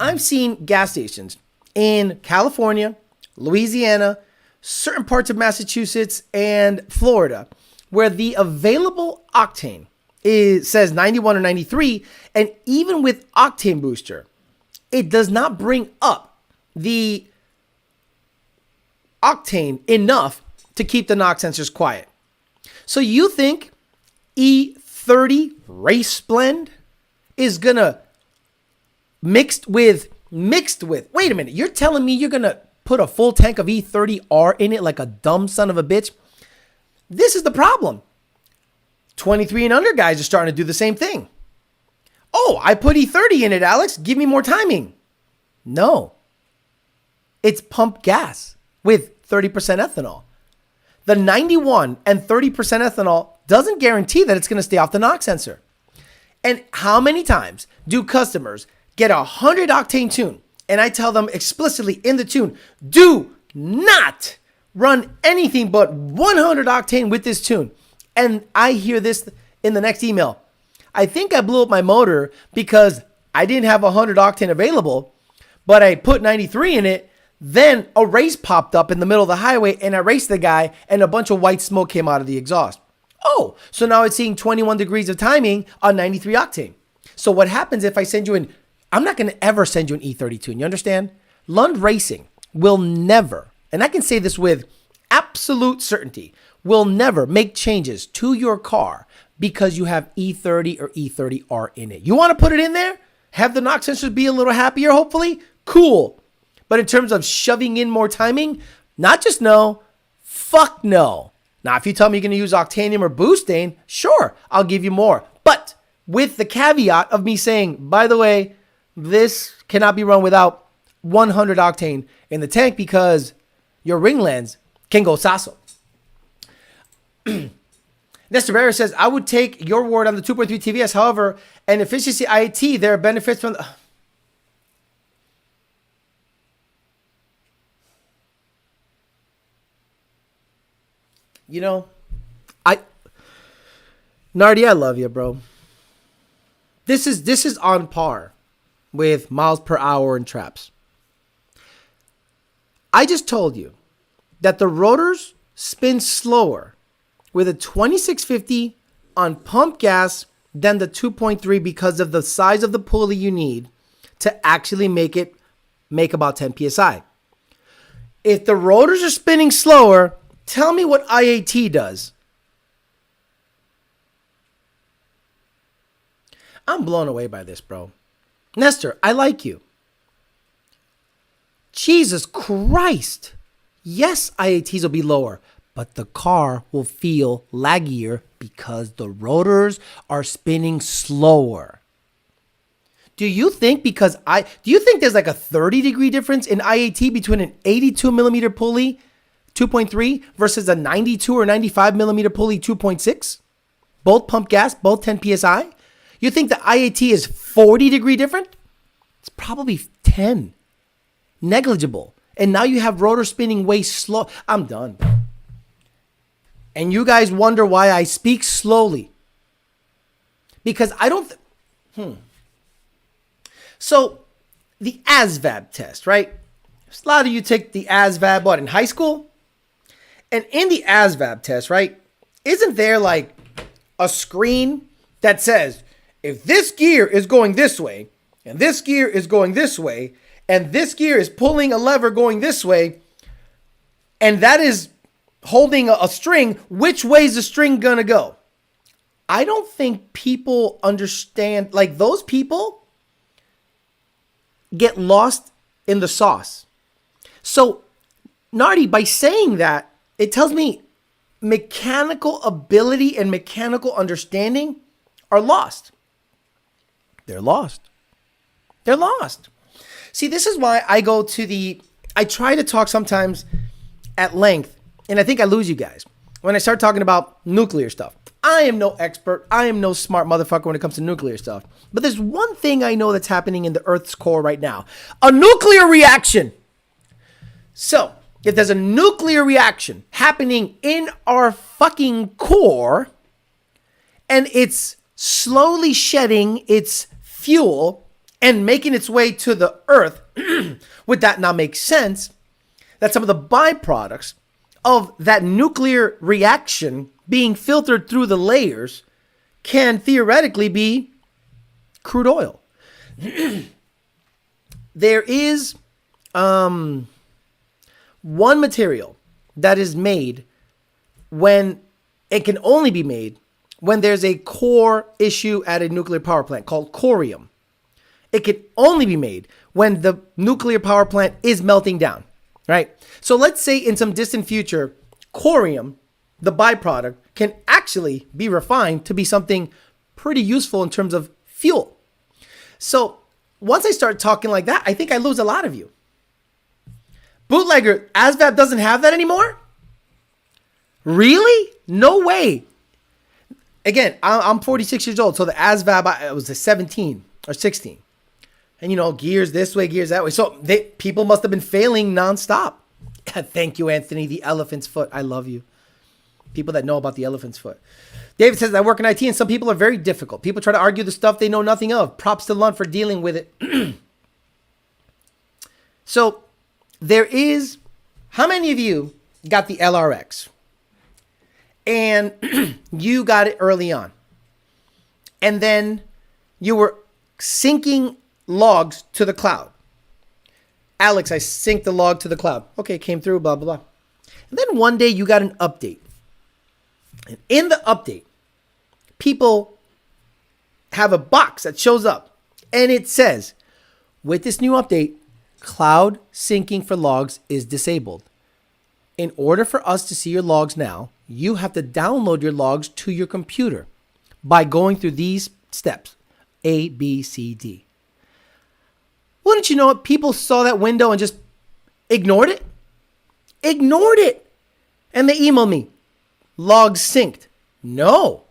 I've seen gas stations in California, Louisiana, certain parts of Massachusetts, and Florida where the available octane says 91 or 93, and even with octane booster, it does not bring up the octane enough to keep the knock sensors quiet. So you think E30 race blend is gonna mixed with, wait a minute, you're telling me you're gonna put a full tank of E30R in it like a dumb son of a bitch? This is the problem. 23 and under guys are starting to do the same thing. Oh, I put E30 in it, Alex. Give me more timing. No. It's pump gas with 30% ethanol. The 91 and 30% ethanol doesn't guarantee that it's going to stay off the knock sensor. And how many times do customers get a 100 octane tune and I tell them explicitly in the tune, do not run anything but 100 octane with this tune. And I hear this in the next email. I think I blew up my motor because I didn't have 100 octane available, but I put 93 in it. Then a race popped up in the middle of the highway and I raced the guy and a bunch of white smoke came out of the exhaust. Oh, so now it's seeing 21 degrees of timing on 93 octane. So what happens if I send you an, I'm not going to ever send you an E30 tune. You understand? Lund Racing will never, and I can say this with absolute certainty, will never make changes to your car because you have E30 or E30R in it. You want to put it in there? Have the knock sensors be a little happier, hopefully? Cool. But in terms of shoving in more timing, not just no, fuck no. Now, if you tell me you're going to use octanium or boostane, sure, I'll give you more. But with the caveat of me saying, by the way, this cannot be run without 100 octane in the tank because your ring lens can go sasso. Nestor Barra says, I would take your word on the 2.3 TVS. However, an efficiency IAT, there are benefits from the... You know, Nardi, I love you, bro. This is on par with miles per hour and traps. I just told you that the rotors spin slower with a 2650 on pump gas than the 2.3 because of the size of the pulley you need to actually make about 10 psi. If the rotors are spinning slower, tell me what IAT does. I'm blown away by this, bro. Nestor, I like you. Jesus Christ. Yes, IATs will be lower, but the car will feel laggier because the rotors are spinning slower. Do you think there's like a 30-degree difference in IAT between an 82 millimeter pulley 2.3 versus a 92 or 95 millimeter pulley 2.6? Both pump gas, both 10 psi. You think the IAT is 40-degree different? It's probably 10. Negligible. And now you have rotor spinning way slow. I'm done. And you guys wonder why I speak slowly. Because I don't... So, the ASVAB test, right? A lot of you take the ASVAB, what, in high school? And in the ASVAB test, right, isn't there like a screen that says, if this gear is going this way, and this gear is going this way, and this gear is pulling a lever going this way, and that is holding a string, which way is the string gonna go? I don't think people understand, like those people get lost in the sauce. So, Nardi, by saying that, it tells me mechanical ability and mechanical understanding are lost. They're lost. They're lost. See, this is why I try to talk sometimes at length, and I think I lose you guys when I start talking about nuclear stuff. I am no expert. I am no smart motherfucker when it comes to nuclear stuff. But there's one thing I know that's happening in the Earth's core right now. A nuclear reaction. So, if there's a nuclear reaction happening in our fucking core, and it's slowly shedding its fuel and making its way to the Earth, would that not make sense that some of the byproducts of that nuclear reaction being filtered through the layers can theoretically be crude oil? There is one material that is made when it can only be made when there's a core issue at a nuclear power plant called corium. It can only be made when the nuclear power plant is melting down, right? So let's say in some distant future, corium, the byproduct, can actually be refined to be something pretty useful in terms of fuel. So once I start talking like that, I think I lose a lot of you. Bootlegger, ASVAB doesn't have that anymore? Really? No way. Again, I'm 46 years old, so the ASVAB, I was a 17 or 16. And, you know, gears this way, gears that way. So people must have been failing nonstop. Thank you, Anthony. The elephant's foot. I love you. People that know about the elephant's foot. David says, I work in IT and some people are very difficult. People try to argue the stuff they know nothing of. Props to Lund for dealing with it. So there is, how many of you got the LRX? And you got it early on. And then you were syncing logs to the cloud. Alex, I synced the log to the cloud. Okay, came through, blah, blah, blah. And then one day you got an update. And in the update, people have a box that shows up. And it says, with this new update, cloud syncing for logs is disabled. In order for us to see your logs now, you have to download your logs to your computer by going through these steps, A, B, C, D. Wouldn't you know it? People saw that window and just ignored it. Ignored it. And they emailed me, logs synced. No,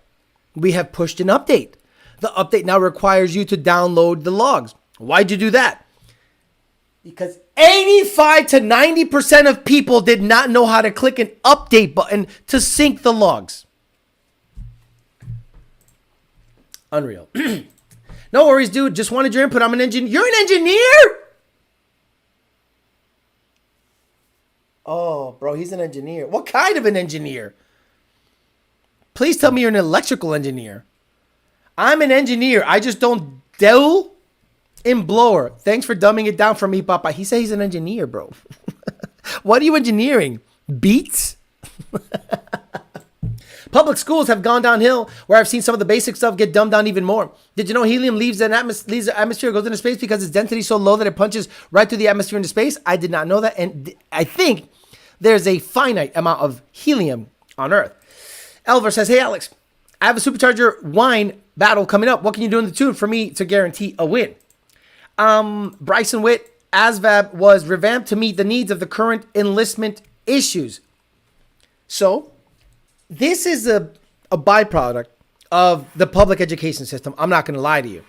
we have pushed an update. The update now requires you to download the logs. Why'd you do that? Because 85 to 90% of people did not know how to click an update button to sync the logs. Unreal. No worries, dude. Just wanted your input. I'm an engineer. You're an engineer? Oh, bro, he's an engineer. What kind of an engineer? Please tell me you're an electrical engineer. I'm an engineer. I just don't deal in blower. Thanks for dumbing it down for me, Papa. He said he's an engineer, bro. What are you engineering? Beats? Public schools have gone downhill where I've seen some of the basic stuff get dumbed down even more. Did you know helium leaves the atmosphere, goes into space because its density is so low that it punches right through the atmosphere into space? I did not know that. And I think there's a finite amount of helium on Earth. Elver says, hey, Alex, I have a supercharger wine battle coming up. What can you do in the tune for me to guarantee a win? Bryson Witt, ASVAB was revamped to meet the needs of the current enlistment issues. So this is a byproduct of the public education system. I'm not going to lie to you.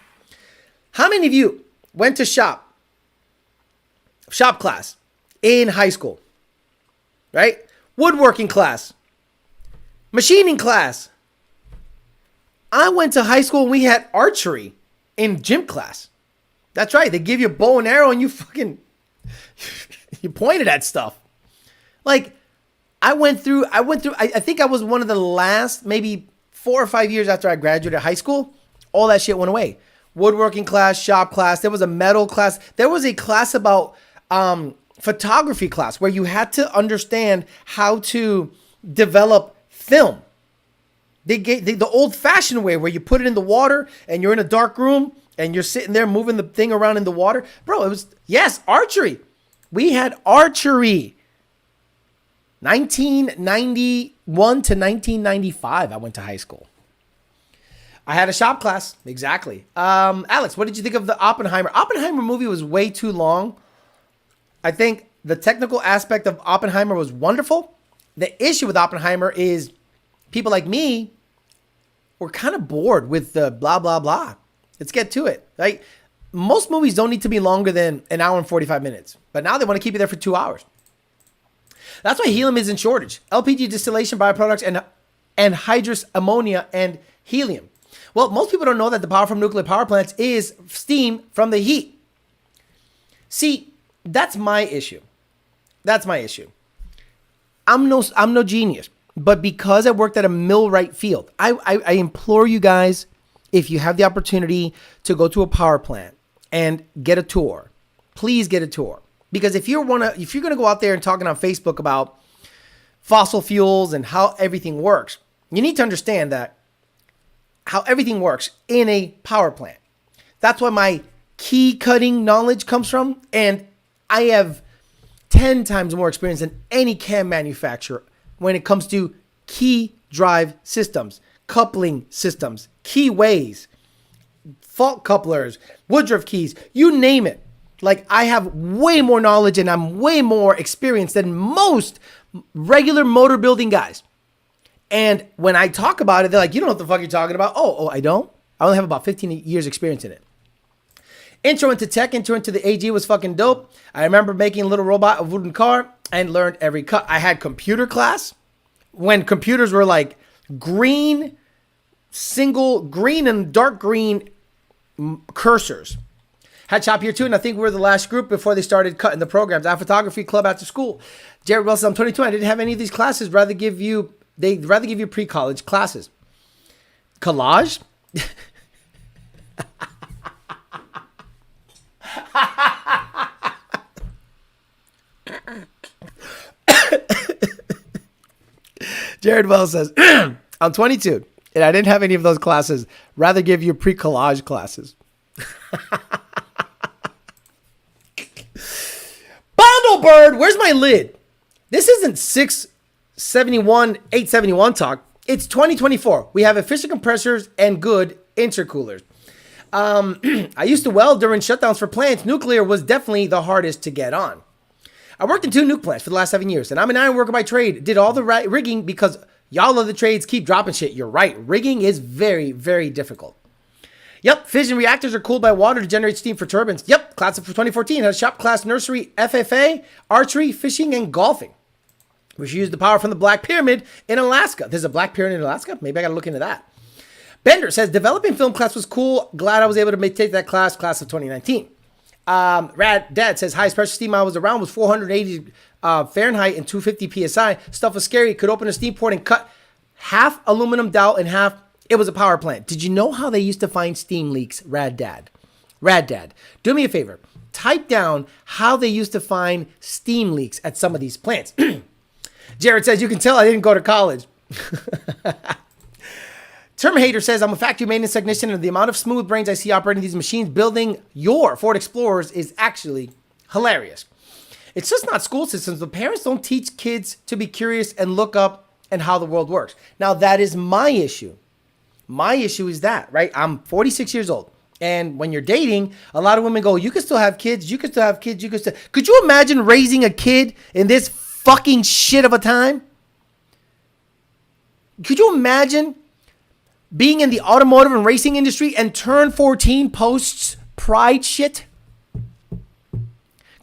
How many of you went to shop class in high school, right? Woodworking class, machining class. I went to high school and we had archery in gym class. That's right. They give you a bow and arrow and you fucking, you pointed at stuff. Like, I think I was one of the last, maybe 4 or 5 years after I graduated high school, all that shit went away. Woodworking class, shop class. There was a metal class. There was a class about photography class where you had to understand how to develop film. They gave the old-fashioned way where you put it in the water and you're in a dark room and you're sitting there moving the thing around in the water. Bro, it was, yes, archery. We had archery. 1991 to 1995, I went to high school. I had a shop class. Exactly. Alex, what did you think of the Oppenheimer movie was way too long. I think the technical aspect of Oppenheimer was wonderful. The issue with Oppenheimer is people like me we're kind of bored with the blah, blah, blah. Let's get to it. Like, most movies don't need to be longer than an hour and 45 minutes. But now they want to keep you there for 2 hours. That's why helium is in shortage. LPG distillation byproducts and hydrous ammonia and helium. Well, most people don't know that the power from nuclear power plants is steam from the heat. See, that's my issue. That's my issue. I'm no genius, but because I worked at a millwright field, I implore you guys, if you have the opportunity to go to a power plant and get a tour, please get a tour. Because if you're gonna go out there and talking on Facebook about fossil fuels and how everything works, you need to understand that how everything works in a power plant. That's why my key cutting knowledge comes from, and I have 10 times more experience than any cam manufacturer when it comes to key drive systems, coupling systems, keyways, fault couplers, Woodruff keys, you name it. Like, I have way more knowledge and I'm way more experienced than most regular motor building guys. And when I talk about it, they're like, you don't know what the fuck you're talking about. Oh, I don't? I only have about 15 years experience in it. Intro into tech, intro into the AG was fucking dope. I remember making a little robot, a wooden car, and learned every cut. I had computer class when computers were like green and dark green cursors. Had shop here too, and I think we were the last group before they started cutting the programs. I have photography club after school. Jared Wilson, I'm 22. I didn't have any of these classes. They'd rather give you pre-college classes. Collage? Jared Wells says, I'm 22 and I didn't have any of those classes. Rather give you pre-collage classes. Bondlebird, where's my lid? This isn't 871 talk. It's 2024. We have efficient compressors and good intercoolers. I used to weld during shutdowns for plants. Nuclear was definitely the hardest to get on. I worked in 2 nuke plants for the last 7 years, and I'm an iron worker by trade. Did all the rigging because y'all other trades keep dropping shit. You're right. Rigging is very, very difficult. Yep, fission reactors are cooled by water to generate steam for turbines. Yep, class of 2014 has shop class nursery, FFA, archery, fishing, and golfing. We should use the power from the Black Pyramid in Alaska. There's a Black Pyramid in Alaska? Maybe I got to look into that. Bender says, developing film class was cool. Glad I was able to take that class of 2019. Rad Dad says, highest pressure steam I was around was 480 Fahrenheit and 250 PSI. Stuff was scary. Could open a steam port and cut half aluminum dowel in half. It was a power plant. Did you know how they used to find steam leaks, Rad Dad? Rad Dad, do me a favor. Type down how they used to find steam leaks at some of these plants. Jared says, you can tell I didn't go to college. Terminator says, I'm a factory maintenance technician, and the amount of smooth brains I see operating these machines building your Ford Explorers is actually hilarious. It's just not school systems. The parents don't teach kids to be curious and look up and how the world works. Now, that is my issue. My issue is that, right? I'm 46 years old. And when you're dating, a lot of women go, you can still have kids. You can still have kids. Could you imagine raising a kid in this fucking shit of a time? Could you imagine being in the automotive and racing industry and Turn 14 posts pride shit?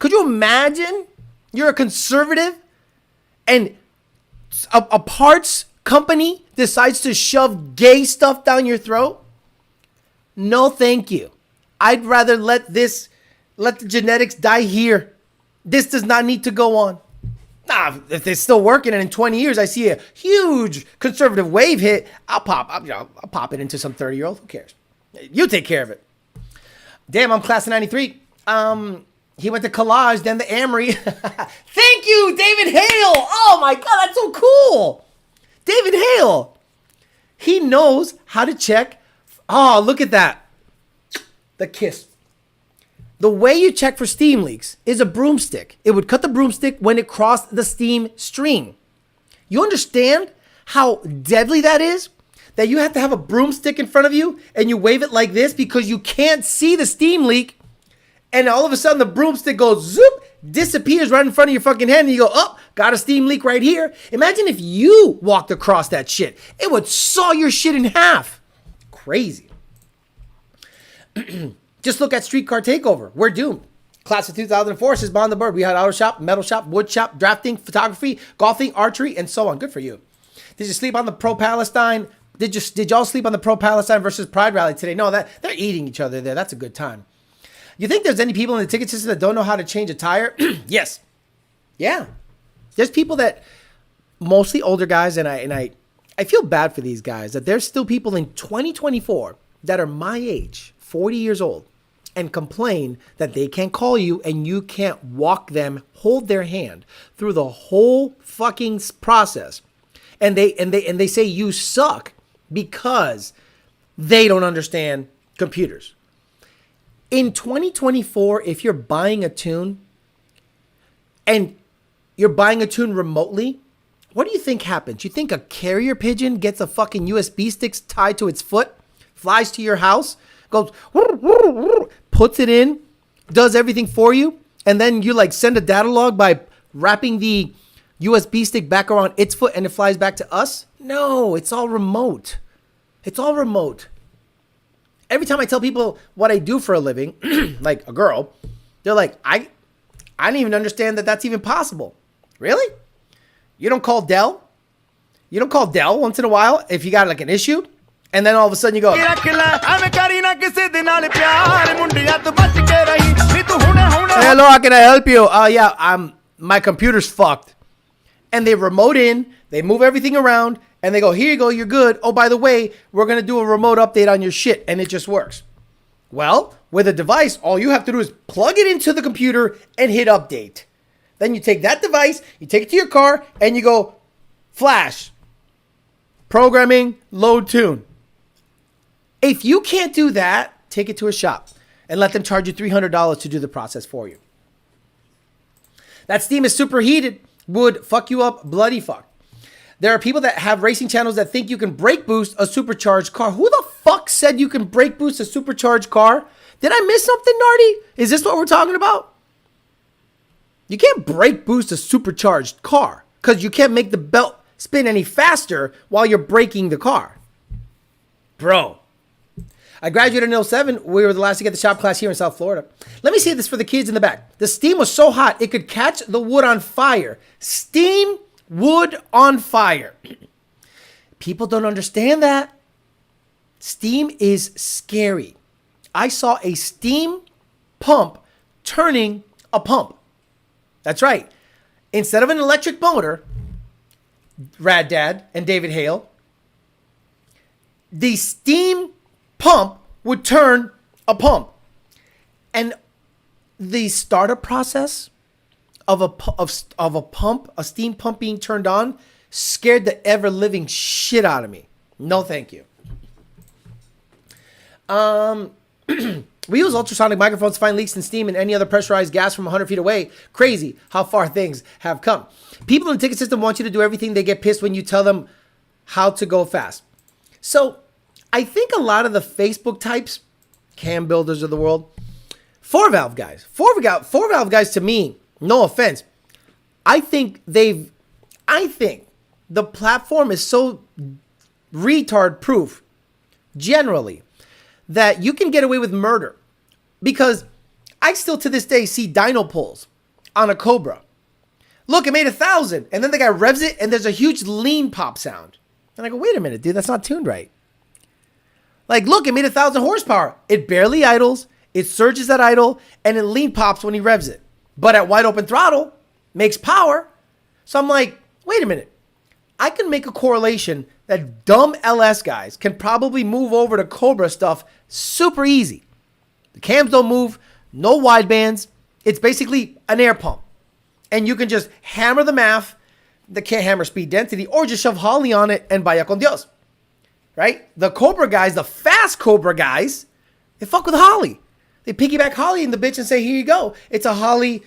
Could you imagine you're a conservative and a parts company decides to shove gay stuff down your throat? No, thank you. I'd rather let the genetics die here. This does not need to go on. Nah, if they're still working and in 20 years I see a huge conservative wave hit, I'll pop it into some 30-year-old. Who cares? You take care of it. Damn, I'm class of 93. He went to Collage, then the Amory. Thank you, David Hale. Oh my God, that's so cool. David Hale. He knows how to check. Oh, look at that. The kiss. The way you check for steam leaks is a broomstick. It would cut the broomstick when it crossed the steam stream. You understand how deadly that is? That you have to have a broomstick in front of you and you wave it like this because you can't see the steam leak. And all of a sudden the broomstick goes zoop, disappears right in front of your fucking hand, and you go, oh, got a steam leak right here. Imagine if you walked across that shit. It would saw your shit in half. crazy. Just look at Streetcar Takeover. We're doomed. Class of 2004 says Bond the Bird. We had auto shop, metal shop, wood shop, drafting, photography, golfing, archery, and so on. Good for you. Did you sleep on the pro-Palestine? Did y'all sleep on the pro-Palestine versus Pride rally today? No, that they're eating each other there. That's a good time. You think there's any people in the ticket system that don't know how to change a tire? Yes. Yeah. There's people that, mostly older guys, and I feel bad for these guys, that there's still people in 2024 that are my age, 40 years old, and complain that they can't call you and you can't walk them, hold their hand through the whole fucking process. And they say you suck because they don't understand computers. In 2024, if you're buying a tune and you're buying a tune remotely, what do you think happens? You think a carrier pigeon gets a fucking USB stick tied to its foot, flies to your house, goes, puts it in, does everything for you, and then you like send a data log by wrapping the USB stick back around its foot and it flies back to us? No, it's all remote. It's all remote. Every time I tell people what I do for a living, like a girl, they're like, I didn't even understand that that's even possible. Really? You don't call Dell? You don't call Dell once in a while if you got like an issue? And then all of a sudden you go, hello, how can I help you? Yeah, my computer's fucked. And they remote in, they move everything around, and they go, here you go, you're good. Oh, by the way, we're going to do a remote update on your shit, and it just works. Well, with a device, all you have to do is plug it into the computer and hit update. Then you take that device, you take it to your car, and you go, flash, programming, load tune. If you can't do that, take it to a shop and let them charge you $300 to do the process for you. That Steam is superheated. Would fuck you up, bloody fuck. There are people that have racing channels that think you can brake boost a supercharged car. Who the fuck said you can brake boost a supercharged car? Did I miss something, Nardi? Is this what we're talking about? You can't brake boost a supercharged car because you can't make the belt spin any faster while you're braking the car. Bro. I graduated in 07. We were the last to get the shop class here in South Florida. Let me say this for the kids in the back. The steam was so hot, it could catch the wood on fire. Steam, wood on fire. People don't understand that. Steam is scary. I saw a steam pump turning a pump. That's right. Instead of an electric motor, Rad Dad and David Hale, the steam pump would turn a pump. And the startup process of a pump, a steam pump being turned on, scared the ever-living shit out of me. No, thank you. We use ultrasonic microphones to find leaks in steam and any other pressurized gas from 100 feet away. Crazy how far things have come. People in the ticket system want you to do everything. They get pissed when you tell them how to go fast. So I think a lot of the Facebook types, cam builders of the world, four valve guys to me, no offense, I think the platform is so retard proof generally that you can get away with murder, because I still to this day see dyno pulls on a Cobra. Look, it made 1,000, and then the guy revs it and there's a huge lean pop sound. And I go, wait a minute, dude, that's not tuned right. Like, look, it made 1,000 horsepower. It barely idles, it surges at idle, and it lean pops when he revs it. But at wide open throttle, makes power. So I'm like, wait a minute. I can make a correlation that dumb LS guys can probably move over to Cobra stuff super easy. The cams don't move, no widebands. It's basically an air pump. And you can just hammer the math, the can't hammer speed density, or just shove Holly on it and vaya con Dios. Right? The Cobra guys, the fast Cobra guys, they fuck with Holly. They piggyback Holly in the bitch and say, here you go. It's a Holly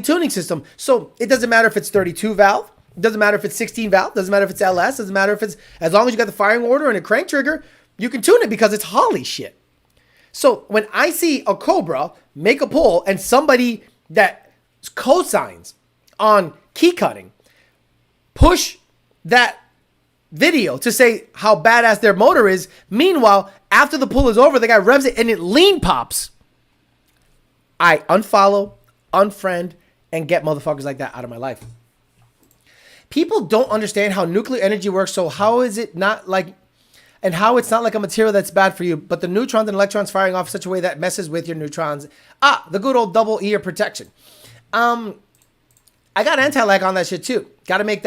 tuning system. So it doesn't matter if it's 32 valve. It doesn't matter if it's 16 valve. Doesn't matter if it's LS. Doesn't matter if it's, as long as you got the firing order and a crank trigger, you can tune it because it's Holly shit. So when I see a Cobra make a pull and somebody that cosigns on key cutting push that video to say how badass their motor is. Meanwhile, after the pull is over, the guy revs it and it lean pops. I unfollow, unfriend, and get motherfuckers like that out of my life. People don't understand how nuclear energy works, so how is it not like, and how it's not like a material that's bad for you, but the neutrons and electrons firing off in such a way that messes with your neutrons. The good old double ear protection. I got anti-lag on that shit too. Gotta make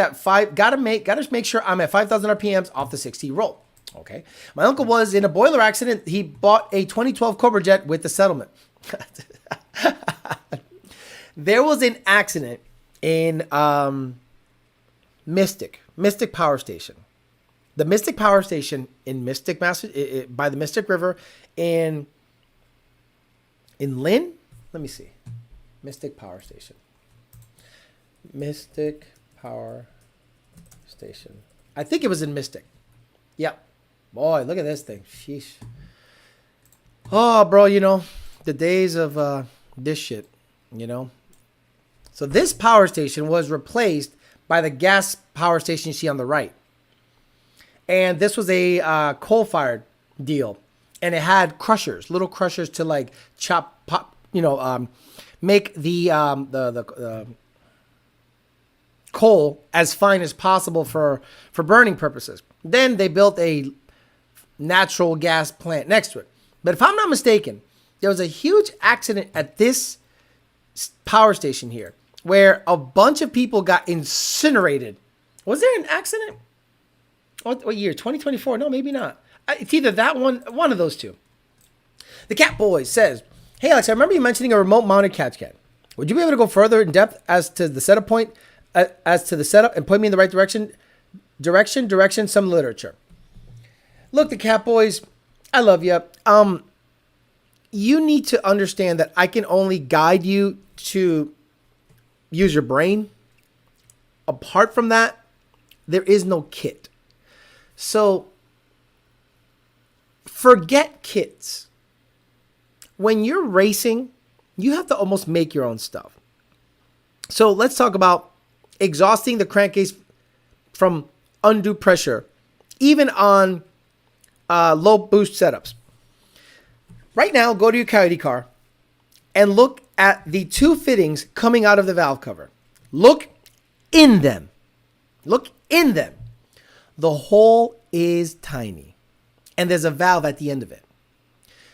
sure I'm at 5,000 RPMs off the 6T roll. Okay. My uncle was in a boiler accident. He bought a 2012 Coopertech with the settlement. There was an accident in Mystic Power Station. The Mystic Power Station in Mystic, by the Mystic River in Lynn. Let me see. Mystic Power Station. Mystic Power Station. I think it was in Mystic. Yep. Boy, look at this thing. Sheesh. Oh, bro, the days of this shit, So this power station was replaced by the gas power station you see on the right. And this was a coal-fired deal. And it had crushers, little crushers to like chop, pop, make the coal as fine as possible for burning purposes. Then they built a natural gas plant next to it. But if I'm not mistaken, there was a huge accident at this power station here where a bunch of people got incinerated. Was there an accident? What year? 2024? No, maybe not. It's either that one of those two. The Cat Boy says, "Hey Alex, I remember you mentioning a remote mounted catch can. Would you be able to go further in depth as to the setup and point me in the right direction, some literature?" Look, the Cat Boys, I love you. You need to understand that I can only guide you to use your brain. Apart from that, there is no kit. So forget kits. When you're racing, you have to almost make your own stuff. So let's talk about exhausting the crankcase from undue pressure, even on low boost setups. Right now, go to your Coyote car and look at the two fittings coming out of the valve cover. Look in them. Look in them. The hole is tiny, and there's a valve at the end of it.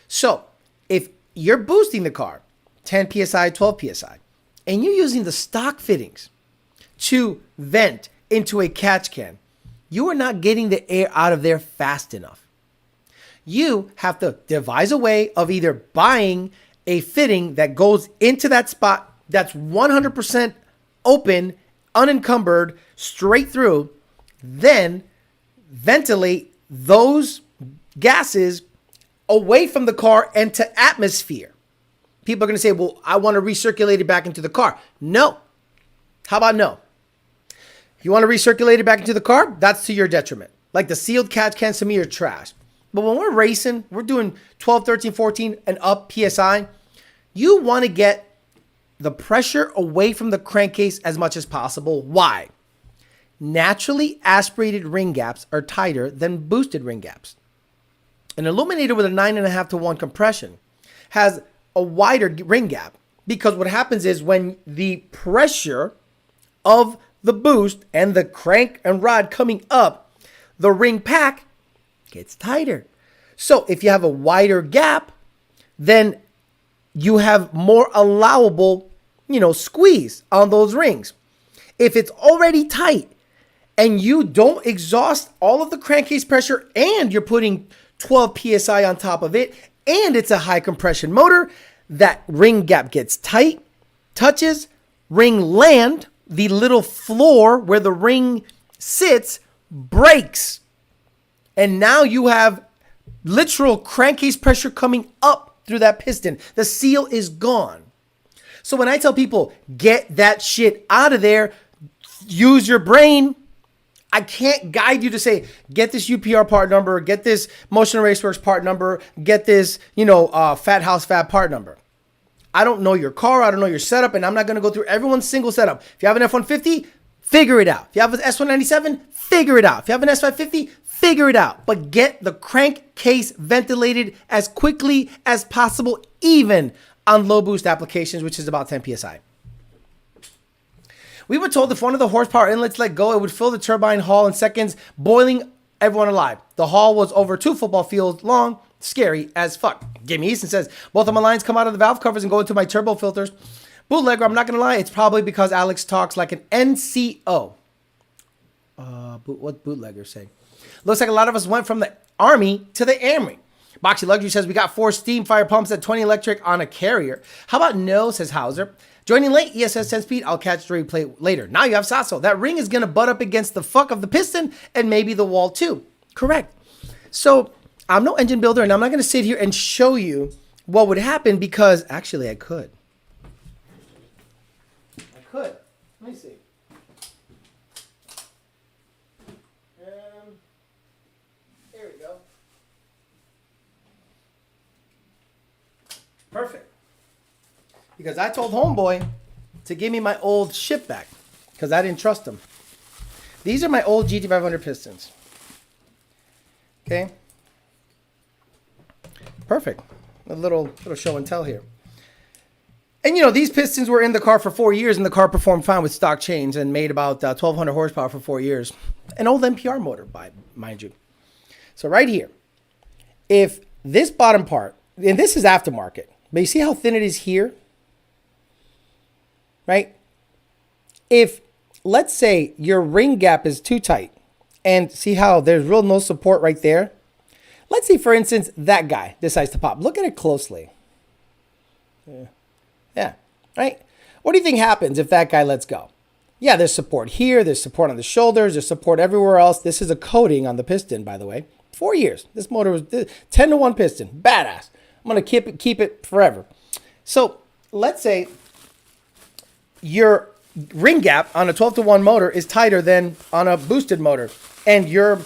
So if you're boosting the car 10 PSI, 12 PSI, and you're using the stock fittings to vent into a catch can, you are not getting the air out of there fast enough. You have to devise a way of either buying a fitting that goes into that spot that's 100% open, unencumbered, straight through, then ventilate those gases away from the car and to atmosphere. People are going to say, well, I want to recirculate it back into the car. No. How about no? If you want to recirculate it back into the car, that's to your detriment. Like the sealed catch cans to me are trash. But when we're racing, we're doing 12, 13, 14 and up PSI. You want to get the pressure away from the crankcase as much as possible. Why? Naturally aspirated ring gaps are tighter than boosted ring gaps. An illuminator with a 9.5 to 1 compression has a wider ring gap because what happens is when the pressure of the boost and the crank and rod coming up, the ring pack gets tighter. So if you have a wider gap, then you have more allowable, squeeze on those rings. If it's already tight and you don't exhaust all of the crankcase pressure and you're putting 12 PSI on top of it and it's a high compression motor, that ring gap gets tight, touches, ring land, the little floor where the ring sits breaks. And now you have literal crankcase pressure coming up through that piston. The seal is gone. So when I tell people, get that shit out of there, use your brain, I can't guide you to say, get this UPR part number, get this Motion Raceworks part number, get this, Fat House Fab part number. I don't know your car, I don't know your setup, and I'm not going to go through everyone's single setup. If you have an F-150, figure it out. If you have an S197, figure it out. If you have an S550, figure it out. But get the crankcase ventilated as quickly as possible, even on low boost applications, which is about 10 PSI. We were told if one of the horsepower inlets let go, it would fill the turbine hull in seconds, boiling everyone alive. The hull was over 2 football fields long, scary as fuck. Gimme Easton says, both of my lines come out of the valve covers and go into my turbo filters. Bootlegger, I'm not going to lie, it's probably because Alex talks like an NCO. What bootlegger say? Looks like a lot of us went from the Army to the Army. Boxy Luxury says, we got 4 steam fire pumps at 20 electric on a carrier. How about no, says Hauser. Joining late, ESS 10 speed, I'll catch the replay later. Now you have Sasso. That ring is going to butt up against the fuck of the piston and maybe the wall too. Correct. So I'm no engine builder and I'm not going to sit here and show you what would happen because actually I could. Let me see. There we go. Perfect. Because I told homeboy to give me my old ship back because I didn't trust him. These are my old GT500 pistons. Okay. Perfect. A little show and tell here. And you know, these pistons were in the car for 4 years and the car performed fine with stock chains and made about 1,200 horsepower for 4 years. An old NPR motor, mind you. So right here, if this bottom part, and this is aftermarket, but you see how thin it is here? Right? If, let's say, your ring gap is too tight, and see how there's real no support right there? Let's say, for instance, that guy decides to pop. Look at it closely. Yeah, right? What do you think happens if that guy lets go? Yeah, there's support here. There's support on the shoulders. There's support everywhere else. This is a coating on the piston, by the way. 4 years. This motor was 10-to-1 piston. Badass. I'm going to keep it forever. So let's say your ring gap on a 12-to-1 motor is tighter than on a boosted motor. And you're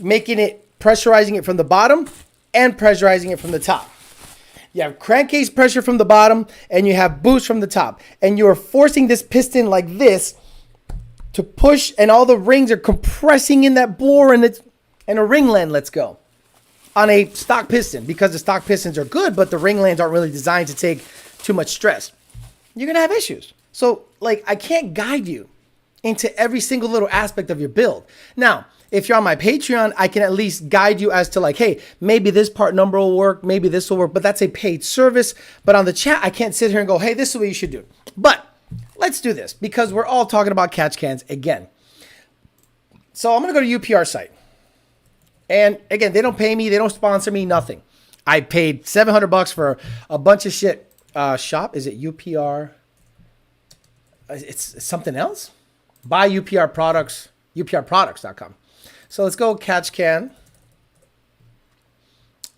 making it, pressurizing it from the bottom and pressurizing it from the top. You have crankcase pressure from the bottom and you have boost from the top. And you're forcing this piston like this to push, and all the rings are compressing in that bore, and a ring land lets go on a stock piston because the stock pistons are good, but the ring lands aren't really designed to take too much stress. You're going to have issues. So, like, I can't guide you into every single little aspect of your build. Now, if you're on my Patreon, I can at least guide you as to like, hey, maybe this part number will work, maybe this will work, but that's a paid service. But on the chat, I can't sit here and go, hey, this is what you should do. But let's do this because we're all talking about catch cans again. So I'm going to go to UPR site. And again, they don't pay me. They don't sponsor me, nothing. I paid $700 for a bunch of shit. Shop, is it UPR? It's something else? Buy UPR products, uprproducts.com. So let's go Catch Can.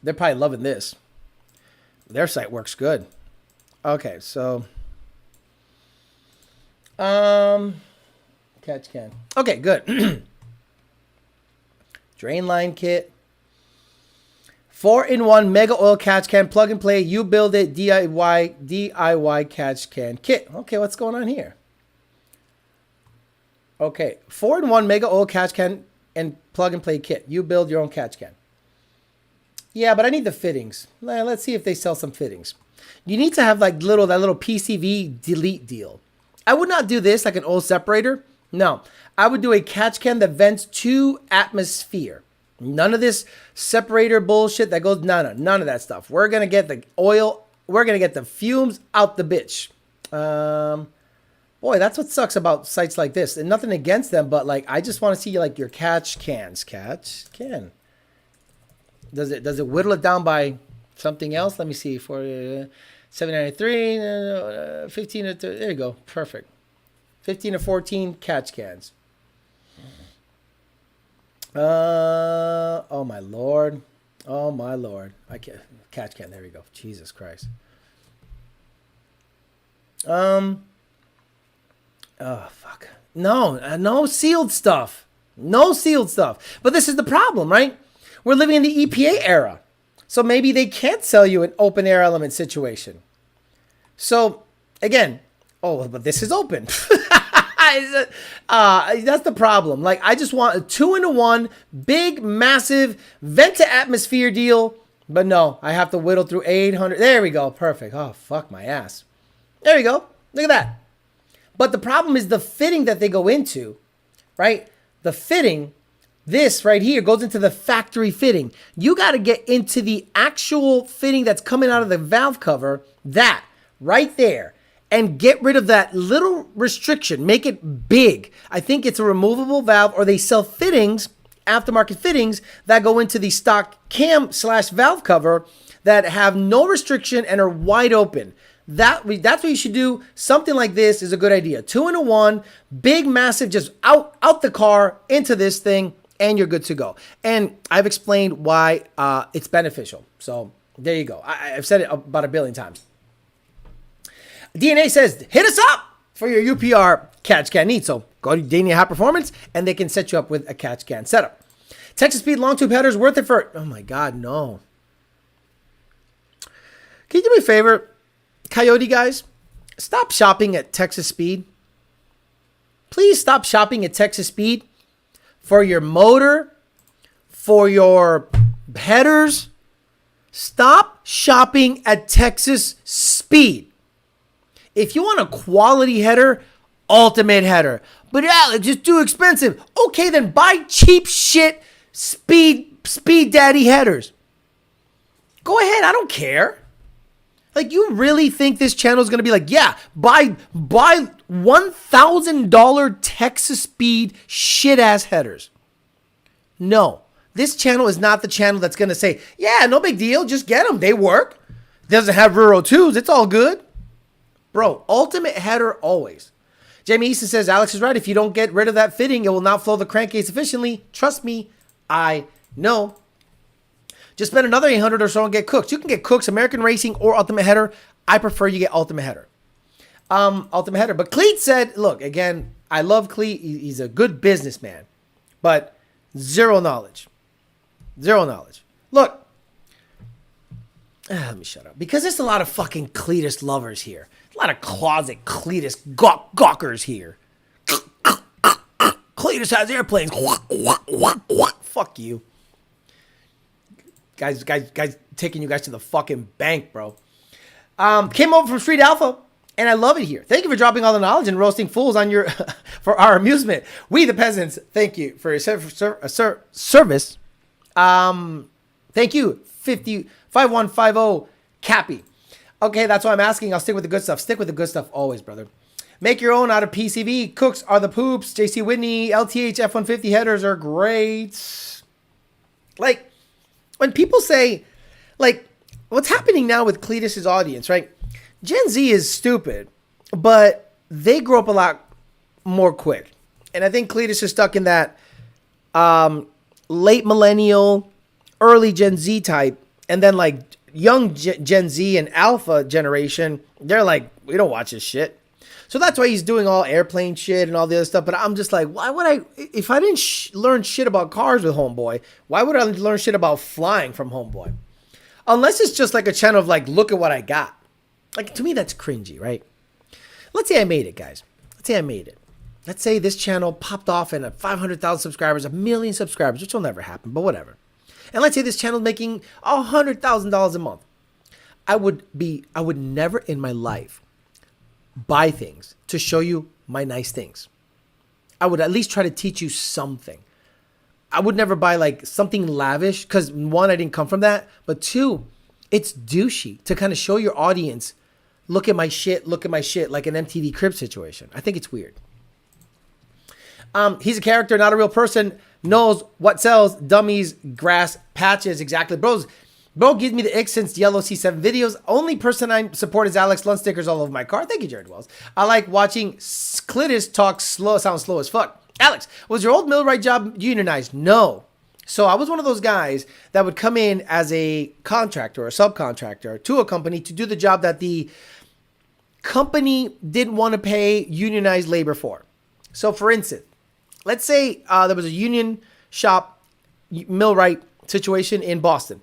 They're probably loving this. Their site works good. Okay, so Catch Can. Okay, good. Drain line kit. 4-in-1 mega oil catch can, plug and play. You build it, DIY catch can kit. Okay, what's going on here? Okay, 4-in-1 mega oil catch can and plug and play kit. You build your own catch can. Yeah, but I need the fittings. Let's see if they sell some fittings. You need to have like that little PCV delete deal. I would not do this like an oil separator. No, I would do a catch can that vents to atmosphere. None of this separator bullshit that goes, none of that stuff. We're going to get the oil. We're going to get the fumes out the bitch. Boy, that's what sucks about sites like this. And nothing against them, but like, I just want to see like your catch cans. Catch can. Does it whittle it down by something else? Let me see. For 793, 15 to, there you go. Perfect. 15 to 14 catch cans. Oh my Lord. Oh my Lord. I can't catch can. There we go. Jesus Christ. Oh fuck. No sealed stuff. No sealed stuff. But this is the problem, right? We're living in the EPA era. So maybe they can't sell you an open air element situation. So again, oh, but this is open. That's the problem. Like, I just want a 2-in-1 big, massive vent to atmosphere deal. But no, I have to whittle through 800. There we go. Perfect. Oh, fuck my ass. There we go. Look at that. But the problem is the fitting that they go into, right? The fitting, this right here goes into the factory fitting. You got to get into the actual fitting that's coming out of the valve cover, that right there, and get rid of that little restriction. Make it big. I think it's a removable valve, or they sell fittings, aftermarket fittings, that go into the stock cam/valve cover that have no restriction and are wide open. That's what you should do. Something like this is a good idea. 2-in-1, big, massive, just out the car into this thing, and you're good to go. And I've explained why it's beneficial. So there you go. I've said it about 1 billion times. DNA says, hit us up for your UPR Catch Can needs. So go to DNA High Performance, and they can set you up with a Catch Can setup. Texas Speed long tube headers worth it for... Oh my God, no. Can you do me a favor, Coyote guys? Stop shopping at Texas Speed. Please stop shopping at Texas Speed for your motor, for your headers. Stop shopping at Texas Speed. If you want a quality header, Ultimate Header. But Alex, it's too expensive. Okay, then buy cheap shit Speed Daddy headers. Go ahead, I don't care. Like, you really think this channel is going to be like, yeah, buy $1,000 Texas Speed shit-ass headers. No. This channel is not the channel that's going to say, yeah, no big deal, just get them. They work. Doesn't have Ruro 2s. It's all good. Bro, Ultimate Header always. Jamie Easton says, Alex is right. If you don't get rid of that fitting, it will not flow the crankcase efficiently. Trust me, I know. Just spend another $800 or so and get Cooks. You can get Cooks, American Racing, or Ultimate Header. I prefer you get Ultimate Header. Ultimate Header. But Cleet said, look, again, I love Cleet. He's a good businessman. But zero knowledge. Zero knowledge. Look. Let me shut up. Because there's a lot of fucking Cletus lovers here. A lot of closet Cletus gawkers here. Cletus has airplanes. Fuck you. Guys, taking you guys to the fucking bank, bro. Came over from Street Alpha, and I love it here. Thank you for dropping all the knowledge and roasting fools on your for our amusement. We, the peasants, thank you for your service. Thank you, 5150 Cappy. Okay, that's why I'm asking. I'll stick with the good stuff. Stick with the good stuff always, brother. Make your own out of PCV. Cooks are the poops. JC Whitney, LTH F-150 headers are great. Like, when people say, like, what's happening now with Cletus's audience, right? Gen Z is stupid, but they grow up a lot more quick. And I think Cletus is stuck in that late millennial, early Gen Z type. And then, like, young Gen Z and Alpha generation, they're like, we don't watch this shit. So that's why he's doing all airplane shit and all the other stuff. But I'm just like, why would I, if I didn't learn shit about cars with Homeboy, why would I learn shit about flying from Homeboy? Unless it's just like a channel of like, look at what I got. Like, to me, that's cringy, right? Let's say I made it, guys. Let's say I made it. Let's say this channel popped off and 500,000 subscribers, 1 million subscribers, which will never happen, but whatever. And let's say this channel is making $100,000 a month. I would never in my life buy things to show you my nice things. I would at least try to teach you something. I would never buy like something lavish because one, I didn't come from that, but two, it's douchey to kind of show your audience, look at my shit, like an MTV Crib situation. I think it's weird. He's a character, not a real person. Knows what sells, dummies, grass, patches, exactly. Bro gives me the ick since Yellow C7 videos. Only person I support is Alex. Lund stickers all over my car. Thank you, Jared Wells. I like watching Cletus talk slow, sound slow as fuck. Alex, was your old millwright job unionized? No. So I was one of those guys that would come in as a contractor or a subcontractor to a company to do the job that the company didn't want to pay unionized labor for. So for instance, let's say there was a union shop millwright situation in Boston,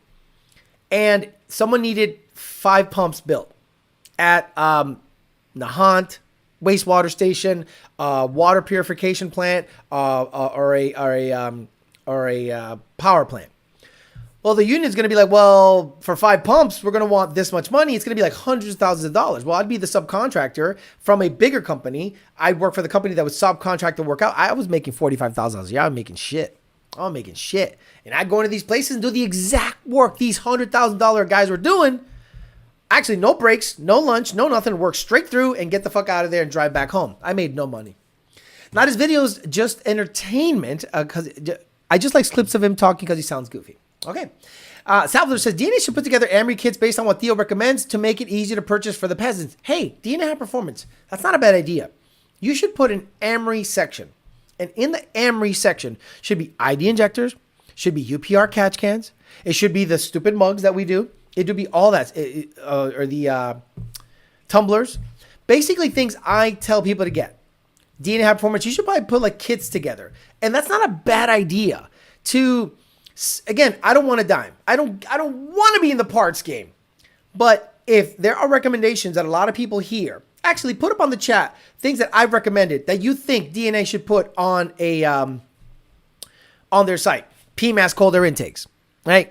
and someone needed 5 pumps built at Nahant, wastewater station, water purification plant, or a power plant. Well, the union's going to be like, well, for 5 pumps, we're going to want this much money. It's going to be like hundreds of thousands of dollars. Well, I'd be the subcontractor from a bigger company. I'd work for the company that would subcontract the work out. I was making $45,000 a year. I'm making shit. And I'd go into these places and do the exact work these $100,000 guys were doing. Actually, no breaks, no lunch, no nothing. Work straight through and get the fuck out of there and drive back home. I made no money. Not his videos, just entertainment, because I just like clips of him talking because he sounds goofy. Okay. Salvador says, DNA should put together Amory kits based on what Theo recommends to make it easier to purchase for the peasants. Hey, DNA High Performance, that's not a bad idea. You should put an Amory section. And in the Amory section should be ID injectors, should be UPR catch cans. It should be the stupid mugs that we do. It would be all that, or the tumblers. Basically things I tell people to get. DNA High Performance, you should probably put like kits together. And that's not a bad idea to... Again, I don't want a dime. I don't want to be in the parts game. But if there are recommendations that a lot of people hear, actually put up on the chat things that I've recommended that you think DNA should put on a on their site. PMAS cold air intakes, right?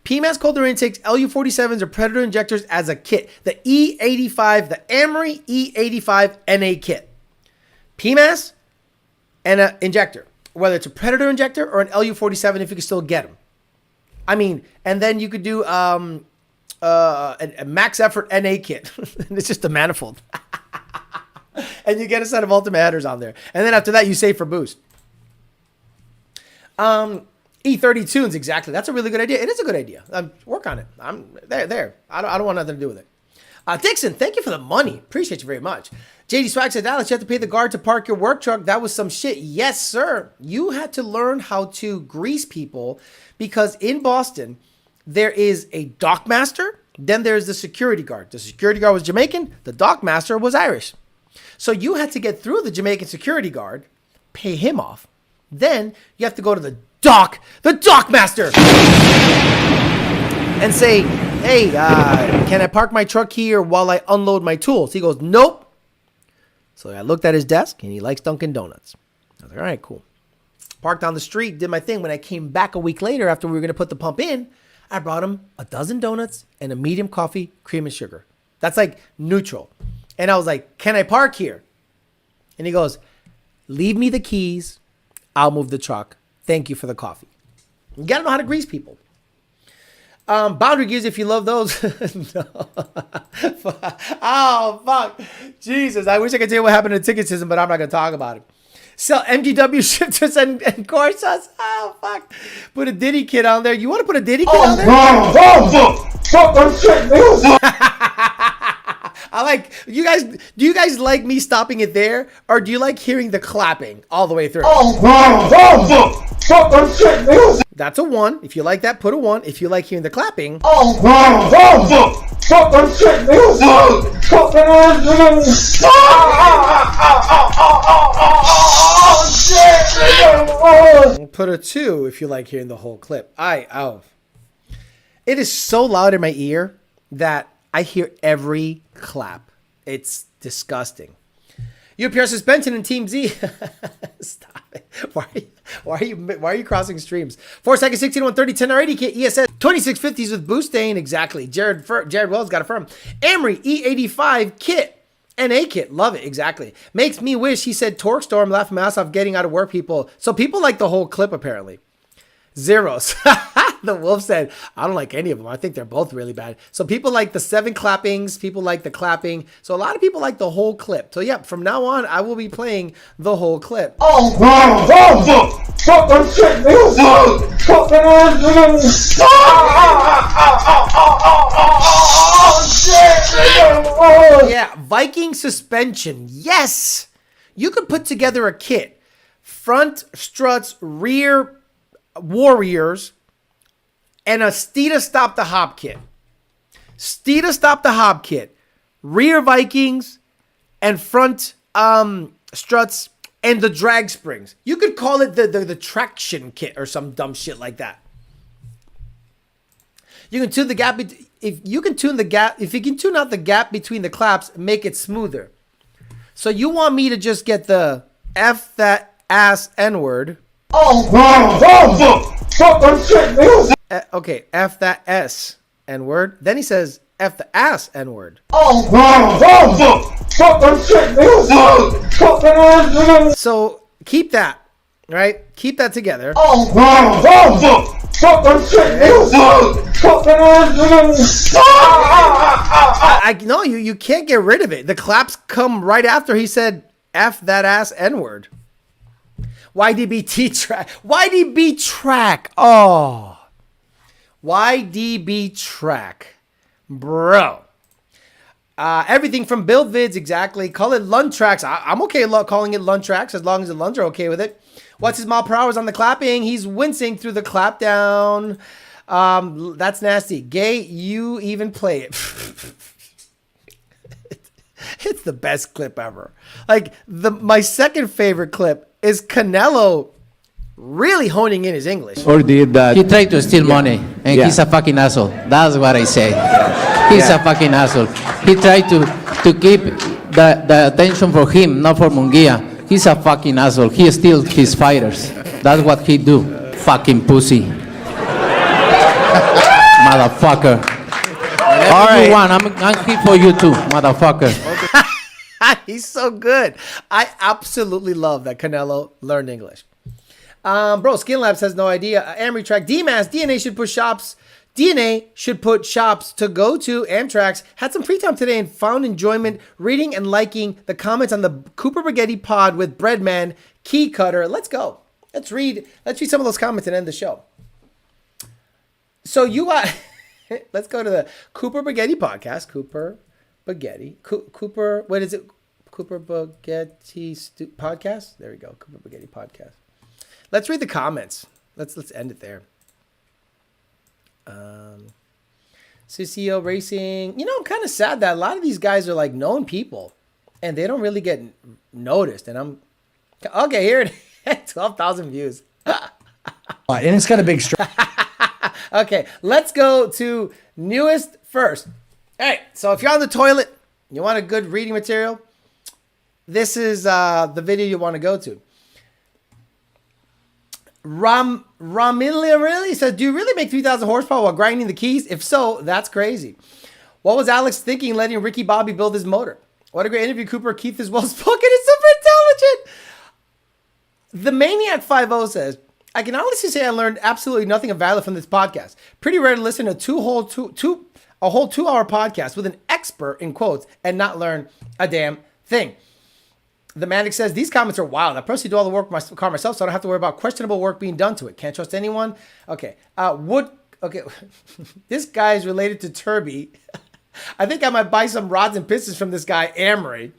PMAS cold air intakes, LU-47s or Predator injectors as a kit. The E85, the Amory E85 NA kit. PMAS and an injector. Whether it's a Predator injector or an LU-47, if you can still get them. I mean, and then you could do a max effort NA kit. It's just a manifold. And you get a set of ultimate headers on there. And then after that, you save for boost. E30 tunes, exactly. That's a really good idea. It is a good idea. Work on it. I'm there. I don't want nothing to do with it. Dixon, thank you for the money. Appreciate you very much. JD Swag said, Alex, you have to pay the guard to park your work truck. That was some shit. Yes, sir. You had to learn how to grease people because in Boston, there is a dock master. Then there's the security guard. The security guard was Jamaican. The dock master was Irish. So you had to get through the Jamaican security guard, pay him off. Then you have to go to the dock master, and say, hey, can I park my truck here while I unload my tools? He goes, nope. So I looked at his desk, and he likes Dunkin' Donuts. I was like, all right, cool. Parked on the street, did my thing. When I came back a week later after we were going to put the pump in, I brought him a dozen donuts and a medium coffee, cream and sugar. That's like neutral. And I was like, can I park here? And he goes, leave me the keys. I'll move the truck. Thank you for the coffee. You got to know how to grease people. Boundary gears, if you love those. No. Oh, fuck. Jesus. I wish I could tell you what happened to the ticket system, but I'm not going to talk about it. Sell MGW shifters and Corsas. Oh, fuck. Put a Diddy kit on there. You want to put a Diddy kit on there? Fuck that shit, man. I like, you guys, do you guys like me stopping it there? Or do you like hearing the clapping all the way through? That's a 1. If you like that, put a 1. If you like hearing the clapping. Put a 2 if you like hearing the whole clip. It is so loud in my ear that I hear every clap. It's disgusting. UPR suspension in Team Z. Stop it. Why are you crossing streams? 4 seconds, 16, 130, 10 or 80 kit, ESS 2650s with boost stain. Exactly. Jared Wells got a firm. Amory E85 kit. NA kit. Love it. Exactly. Makes me wish, he said, Torque Storm, laugh my ass off getting out of work people. So people like the whole clip apparently. Zeros. The Wolf said, I don't like any of them. I think they're both really bad. So people like the 7 clappings. People like the clapping. So a lot of people like the whole clip. So yeah, from now on, I will be playing the whole clip. Yeah, Viking suspension. Yes. You could put together a kit. Front struts, rear Warriors, and a Steeda Stop the Hop kit. Steeda Stop the Hop kit, rear Vikings, and front struts, and the drag springs. You could call it the traction kit or some dumb shit like that. You can tune the gap. If you can tune out the gap between the claps, make it smoother. So you want me to just get the F that ass N-word. Okay, F that S N-word. Then he says F the ass N-word. So keep that, right? Keep that together. I no, you can't get rid of it. The claps come right after he said F that ass N-word. YDBT track. YDB track. Oh. YDB track. Bro. Everything from build vids, exactly. Call it Lund tracks. I'm okay calling it Lund tracks as long as the Lunds are okay with it. What's his mile per hour on the clapping? He's wincing through the clap down. That's nasty. Gay, you even play it. It's the best clip ever. Like my second favorite clip is Canelo really honing in his English. Or did that? He tried to steal money, and he's a fucking asshole. That's what I say. He's a fucking asshole. He tried to keep the attention for him, not for Munguia. He's a fucking asshole. He steals his fighters. That's what he do. Fucking pussy. Motherfucker. All right. You want, I'm here for you too, motherfucker. He's so good. I absolutely love that Canelo learned English. Bro, Skin Labs has no idea. Amory track. DMAS. DNA should put shops. DNA should put shops to go to. Amtrak's had some free time today and found enjoyment reading and liking the comments on the Cooper Spaghetti pod with Breadman, Key Cutter. Let's go. Let's read some of those comments and end the show. So you let's go to the Cooper Spaghetti podcast. Cooper Spaghetti. Cooper, what is it? Cooper Spaghetti podcast? There we go. Cooper Spaghetti podcast. Let's read the comments. Let's end it there. CCO Racing. You know, I'm kind of sad that a lot of these guys are like known people and they don't really get noticed. And I'm okay. Here it is. 12,000 views. And it's got a big strap. Okay, let's go to newest first. All right, so if you're on the toilet, you want a good reading material, this is the video you want to go to. Ramilia really says, do you really make 3,000 horsepower while grinding the keys? If so, that's crazy. What was Alex thinking letting Ricky Bobby build his motor? What a great interview, Cooper. Keith is well spoken and super intelligent. The Maniac 50 says, I can honestly say I learned absolutely nothing of value from this podcast. Pretty rare to listen to a whole 2-hour podcast with an expert in quotes and not learn a damn thing. The Manic says, these comments are wild. I personally do all the work with my car myself, so I don't have to worry about questionable work being done to it. Can't trust anyone. Okay. Okay. This guy is related to Turby. I think I might buy some rods and pistons from this guy, Amory.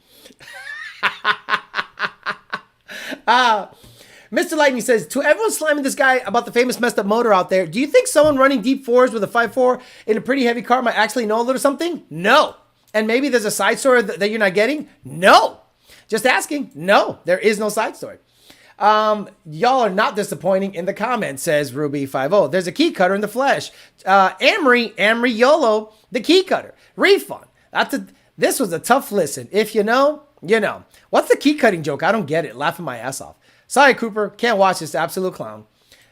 Mr. Lightning says, to everyone slamming this guy about the famous messed up motor out there, do you think someone running deep fours with a 5.4 in a pretty heavy car might actually know a little something? No. And maybe there's a side story that you're not getting? No. Just asking. No, there is no side story. Y'all are not disappointing in the comments, says Ruby50. There's a key cutter in the flesh. Amory YOLO, the key cutter. Refund. This was a tough listen. If you know, you know. What's the key cutting joke? I don't get it. Laughing my ass off. Sorry, Cooper. Can't watch this. Absolute clown.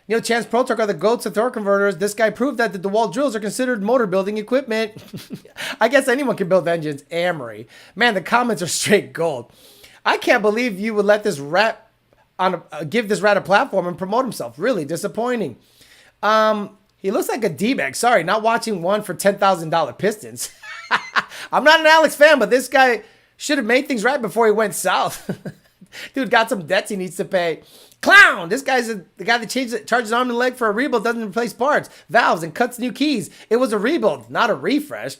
Neil Chance Pro Truck are the goats of torque converters. This guy proved that the DeWalt drills are considered motor building equipment. I guess anyone can build engines. Amory. Man, the comments are straight gold. I can't believe you would let this rat give this rat a platform and promote himself. Really disappointing. He looks like a D-bag. Sorry, not watching one for $10,000 pistons. I'm not an Alex fan, but this guy should have made things right before he went south. Dude got some debts he needs to pay. Clown! This guy's the guy that charges arm and leg for a rebuild, doesn't replace parts, valves, and cuts new keys. It was a rebuild, not a refresh.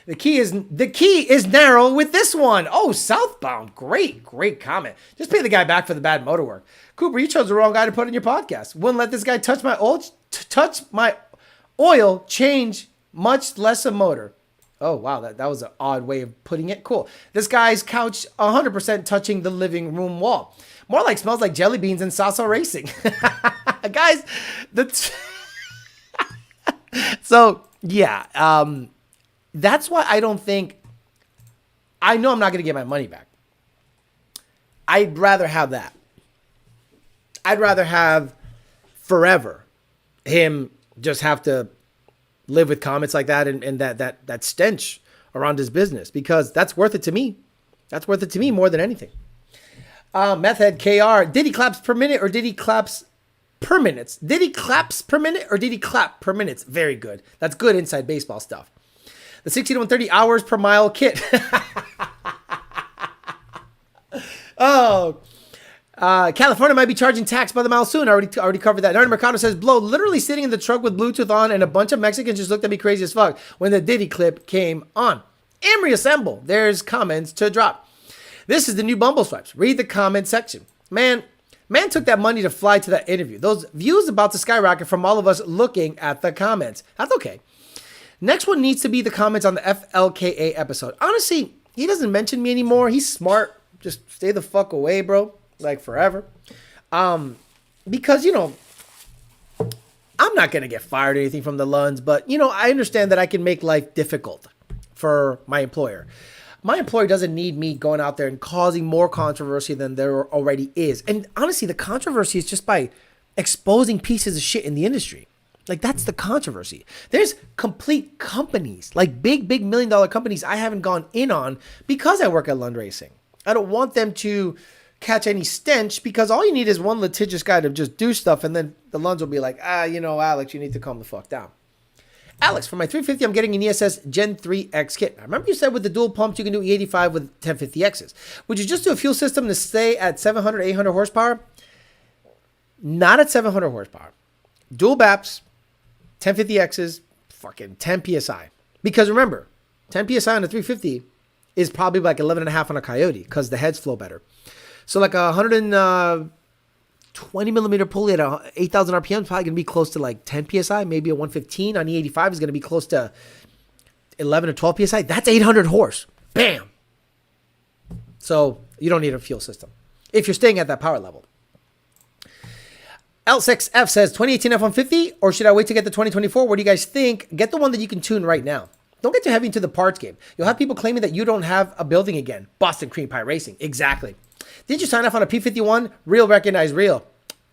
The key is narrow with this one. Oh, southbound. Great comment. Just pay the guy back for the bad motor work. Cooper, you chose the wrong guy to put in your podcast. Wouldn't let this guy touch my oil change, much less a motor. Oh, wow. That was an odd way of putting it. Cool. This guy's couch 100% touching the living room wall. More like smells like jelly beans and salsa racing. Guys, so, yeah. That's why I don't think... I know I'm not going to get my money back. I'd rather have that. I'd rather have forever him just have to live with comments like that and that stench around his business, because that's worth it to me. That's worth it to me more than anything. Meth Head KR, did he claps per minute or did he claps per minutes? Did he claps per minute or did he clap per minutes? Very good. That's good inside baseball stuff. The 60 to 130 hours per mile kit. California might be charging tax by the mile soon. I already covered that. Nardi Mercado says, Blow, literally sitting in the truck with Bluetooth on and a bunch of Mexicans just looked at me crazy as fuck when the Diddy clip came on. And reassemble. There's comments to drop. This is the new Bumble Swipes. Read the comment section. Man took that money to fly to that interview. Those views about to skyrocket from all of us looking at the comments. That's okay. Next one needs to be the comments on the FLKA episode. Honestly, he doesn't mention me anymore. He's smart. Just stay the fuck away, bro. Like forever. Because, I'm not going to get fired or anything from the Lunds, but, I understand that I can make life difficult for my employer. My employer doesn't need me going out there and causing more controversy than there already is. And honestly, the controversy is just by exposing pieces of shit in the industry. Like, that's the controversy. There's complete companies, like big $1 million companies I haven't gone in on because I work at Lund Racing. I don't want them to catch any stench, because all you need is one litigious guy to just do stuff, and then the Lunds will be like, Alex, you need to calm the fuck down. Alex, for my 350, I'm getting an ESS Gen 3X kit. I remember you said with the dual pumps, you can do E85 with 1050Xs. Would you just do a fuel system to stay at 700, 800 horsepower? Not at 700 horsepower. Dual BAPs, 1050Xs, fucking 10 PSI. Because remember, 10 PSI on a 350 is probably like 11.5 on a Coyote, because the heads flow better. So like a 120 millimeter pulley at 8,000 RPM is probably going to be close to like 10 PSI. Maybe a 115 on E85 is going to be close to 11 or 12 PSI. That's 800 horse. Bam. So you don't need a fuel system if you're staying at that power level. L6F says 2018 F-150, or should I wait to get the 2024? What do you guys think? Get the one that you can tune right now. Don't get too heavy into the parts game. You'll have people claiming that you don't have a building again. Boston Cream Pie Racing. Exactly. Did you sign off on a P51? Real recognize real.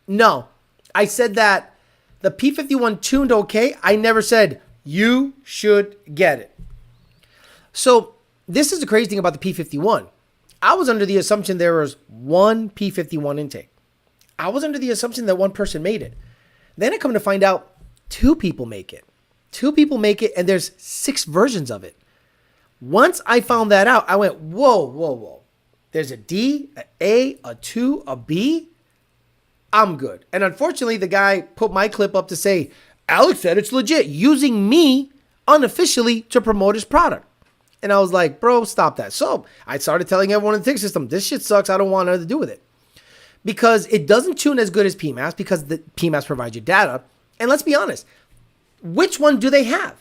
No. I said that the P51 tuned okay. I never said you should get it. So this is the crazy thing about the P51. I was under the assumption there was one P51 intake. I was under the assumption that one person made it. Then I come to find out two people make it. Two people make it, and there's 6 versions of it. Once I found that out, I went, whoa. There's a D, a A, a 2, a B. I'm good. And unfortunately, the guy put my clip up to say, Alex said it's legit, using me unofficially to promote his product. And I was like, bro, stop that. So I started telling everyone in the tick system, this shit sucks. I don't want nothing to do with it. Because it doesn't tune as good as PMAS, because the PMAS provides you data. And let's be honest, which one do they have?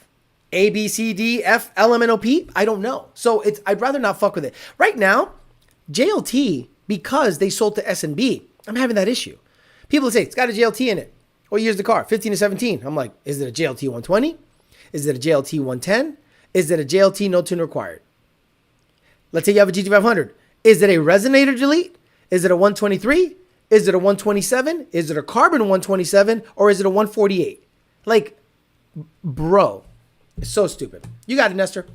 A, B, C, D, F, L, M, N, O, P? I don't know. So I'd rather not fuck with it. Right now, JLT, because they sold to S&B, I'm having that issue. People say, it's got a JLT in it. What year's the car? 15 to 17. I'm like, is it a JLT 120? Is it a JLT 110? Is it a JLT no tune required? Let's say you have a GT500. Is it a resonator delete? Is it a 123? Is it a 127? Is it a carbon 127? Or is it a 148? Like, bro, it's so stupid. You got it, Nestor.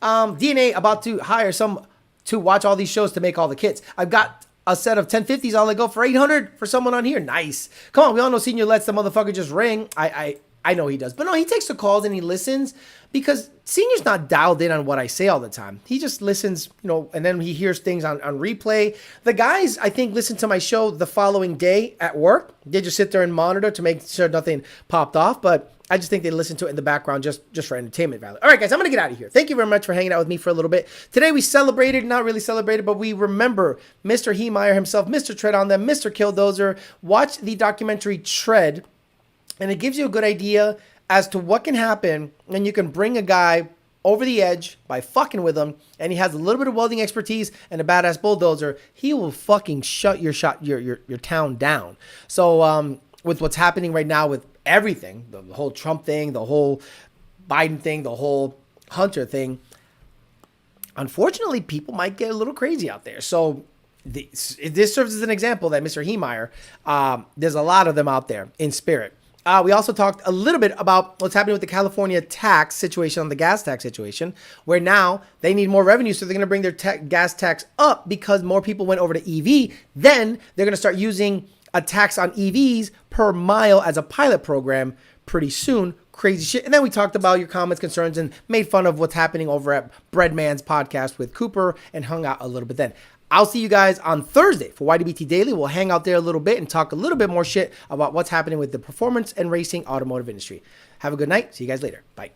DNA about to hire some to watch all these shows to make all the kits. I've got a set of 1050s. I'll let go for 800 for someone on here. Nice. Come on, we all know Senior lets the motherfucker just ring. I know he does. But no, he takes the calls and he listens, because Senior's not dialed in on what I say all the time. He just listens, and then he hears things on replay. The guys, I think, listen to my show the following day at work. They just sit there and monitor to make sure nothing popped off. But I just think they listen to it in the background just for entertainment value. All right, guys, I'm going to get out of here. Thank you very much for hanging out with me for a little bit. Today we celebrated, not really celebrated, but we remember Mr. Heemeyer himself, Mr. Tread on Them, Mr. Killdozer. Watch the documentary Tread, and it gives you a good idea as to what can happen when you can bring a guy over the edge by fucking with him, and he has a little bit of welding expertise and a badass bulldozer. He will fucking shut your town down. So with what's happening right now with everything, the whole Trump thing, the whole Biden thing, the whole Hunter thing, unfortunately, people might get a little crazy out there. So this serves as an example that Mr. Heemeyer, there's a lot of them out there in spirit. We also talked a little bit about what's happening with the California tax situation, on the gas tax situation, where now they need more revenue, so they're going to bring their gas tax up because more people went over to EV. Then they're going to start using a tax on EVs per mile as a pilot program pretty soon. Crazy shit. And then we talked about your comments, concerns, and made fun of what's happening over at Breadman's podcast with Cooper and hung out a little bit then. I'll see you guys on Thursday for YDBT Daily. We'll hang out there a little bit and talk a little bit more shit about what's happening with the performance and racing automotive industry. Have a good night. See you guys later. Bye.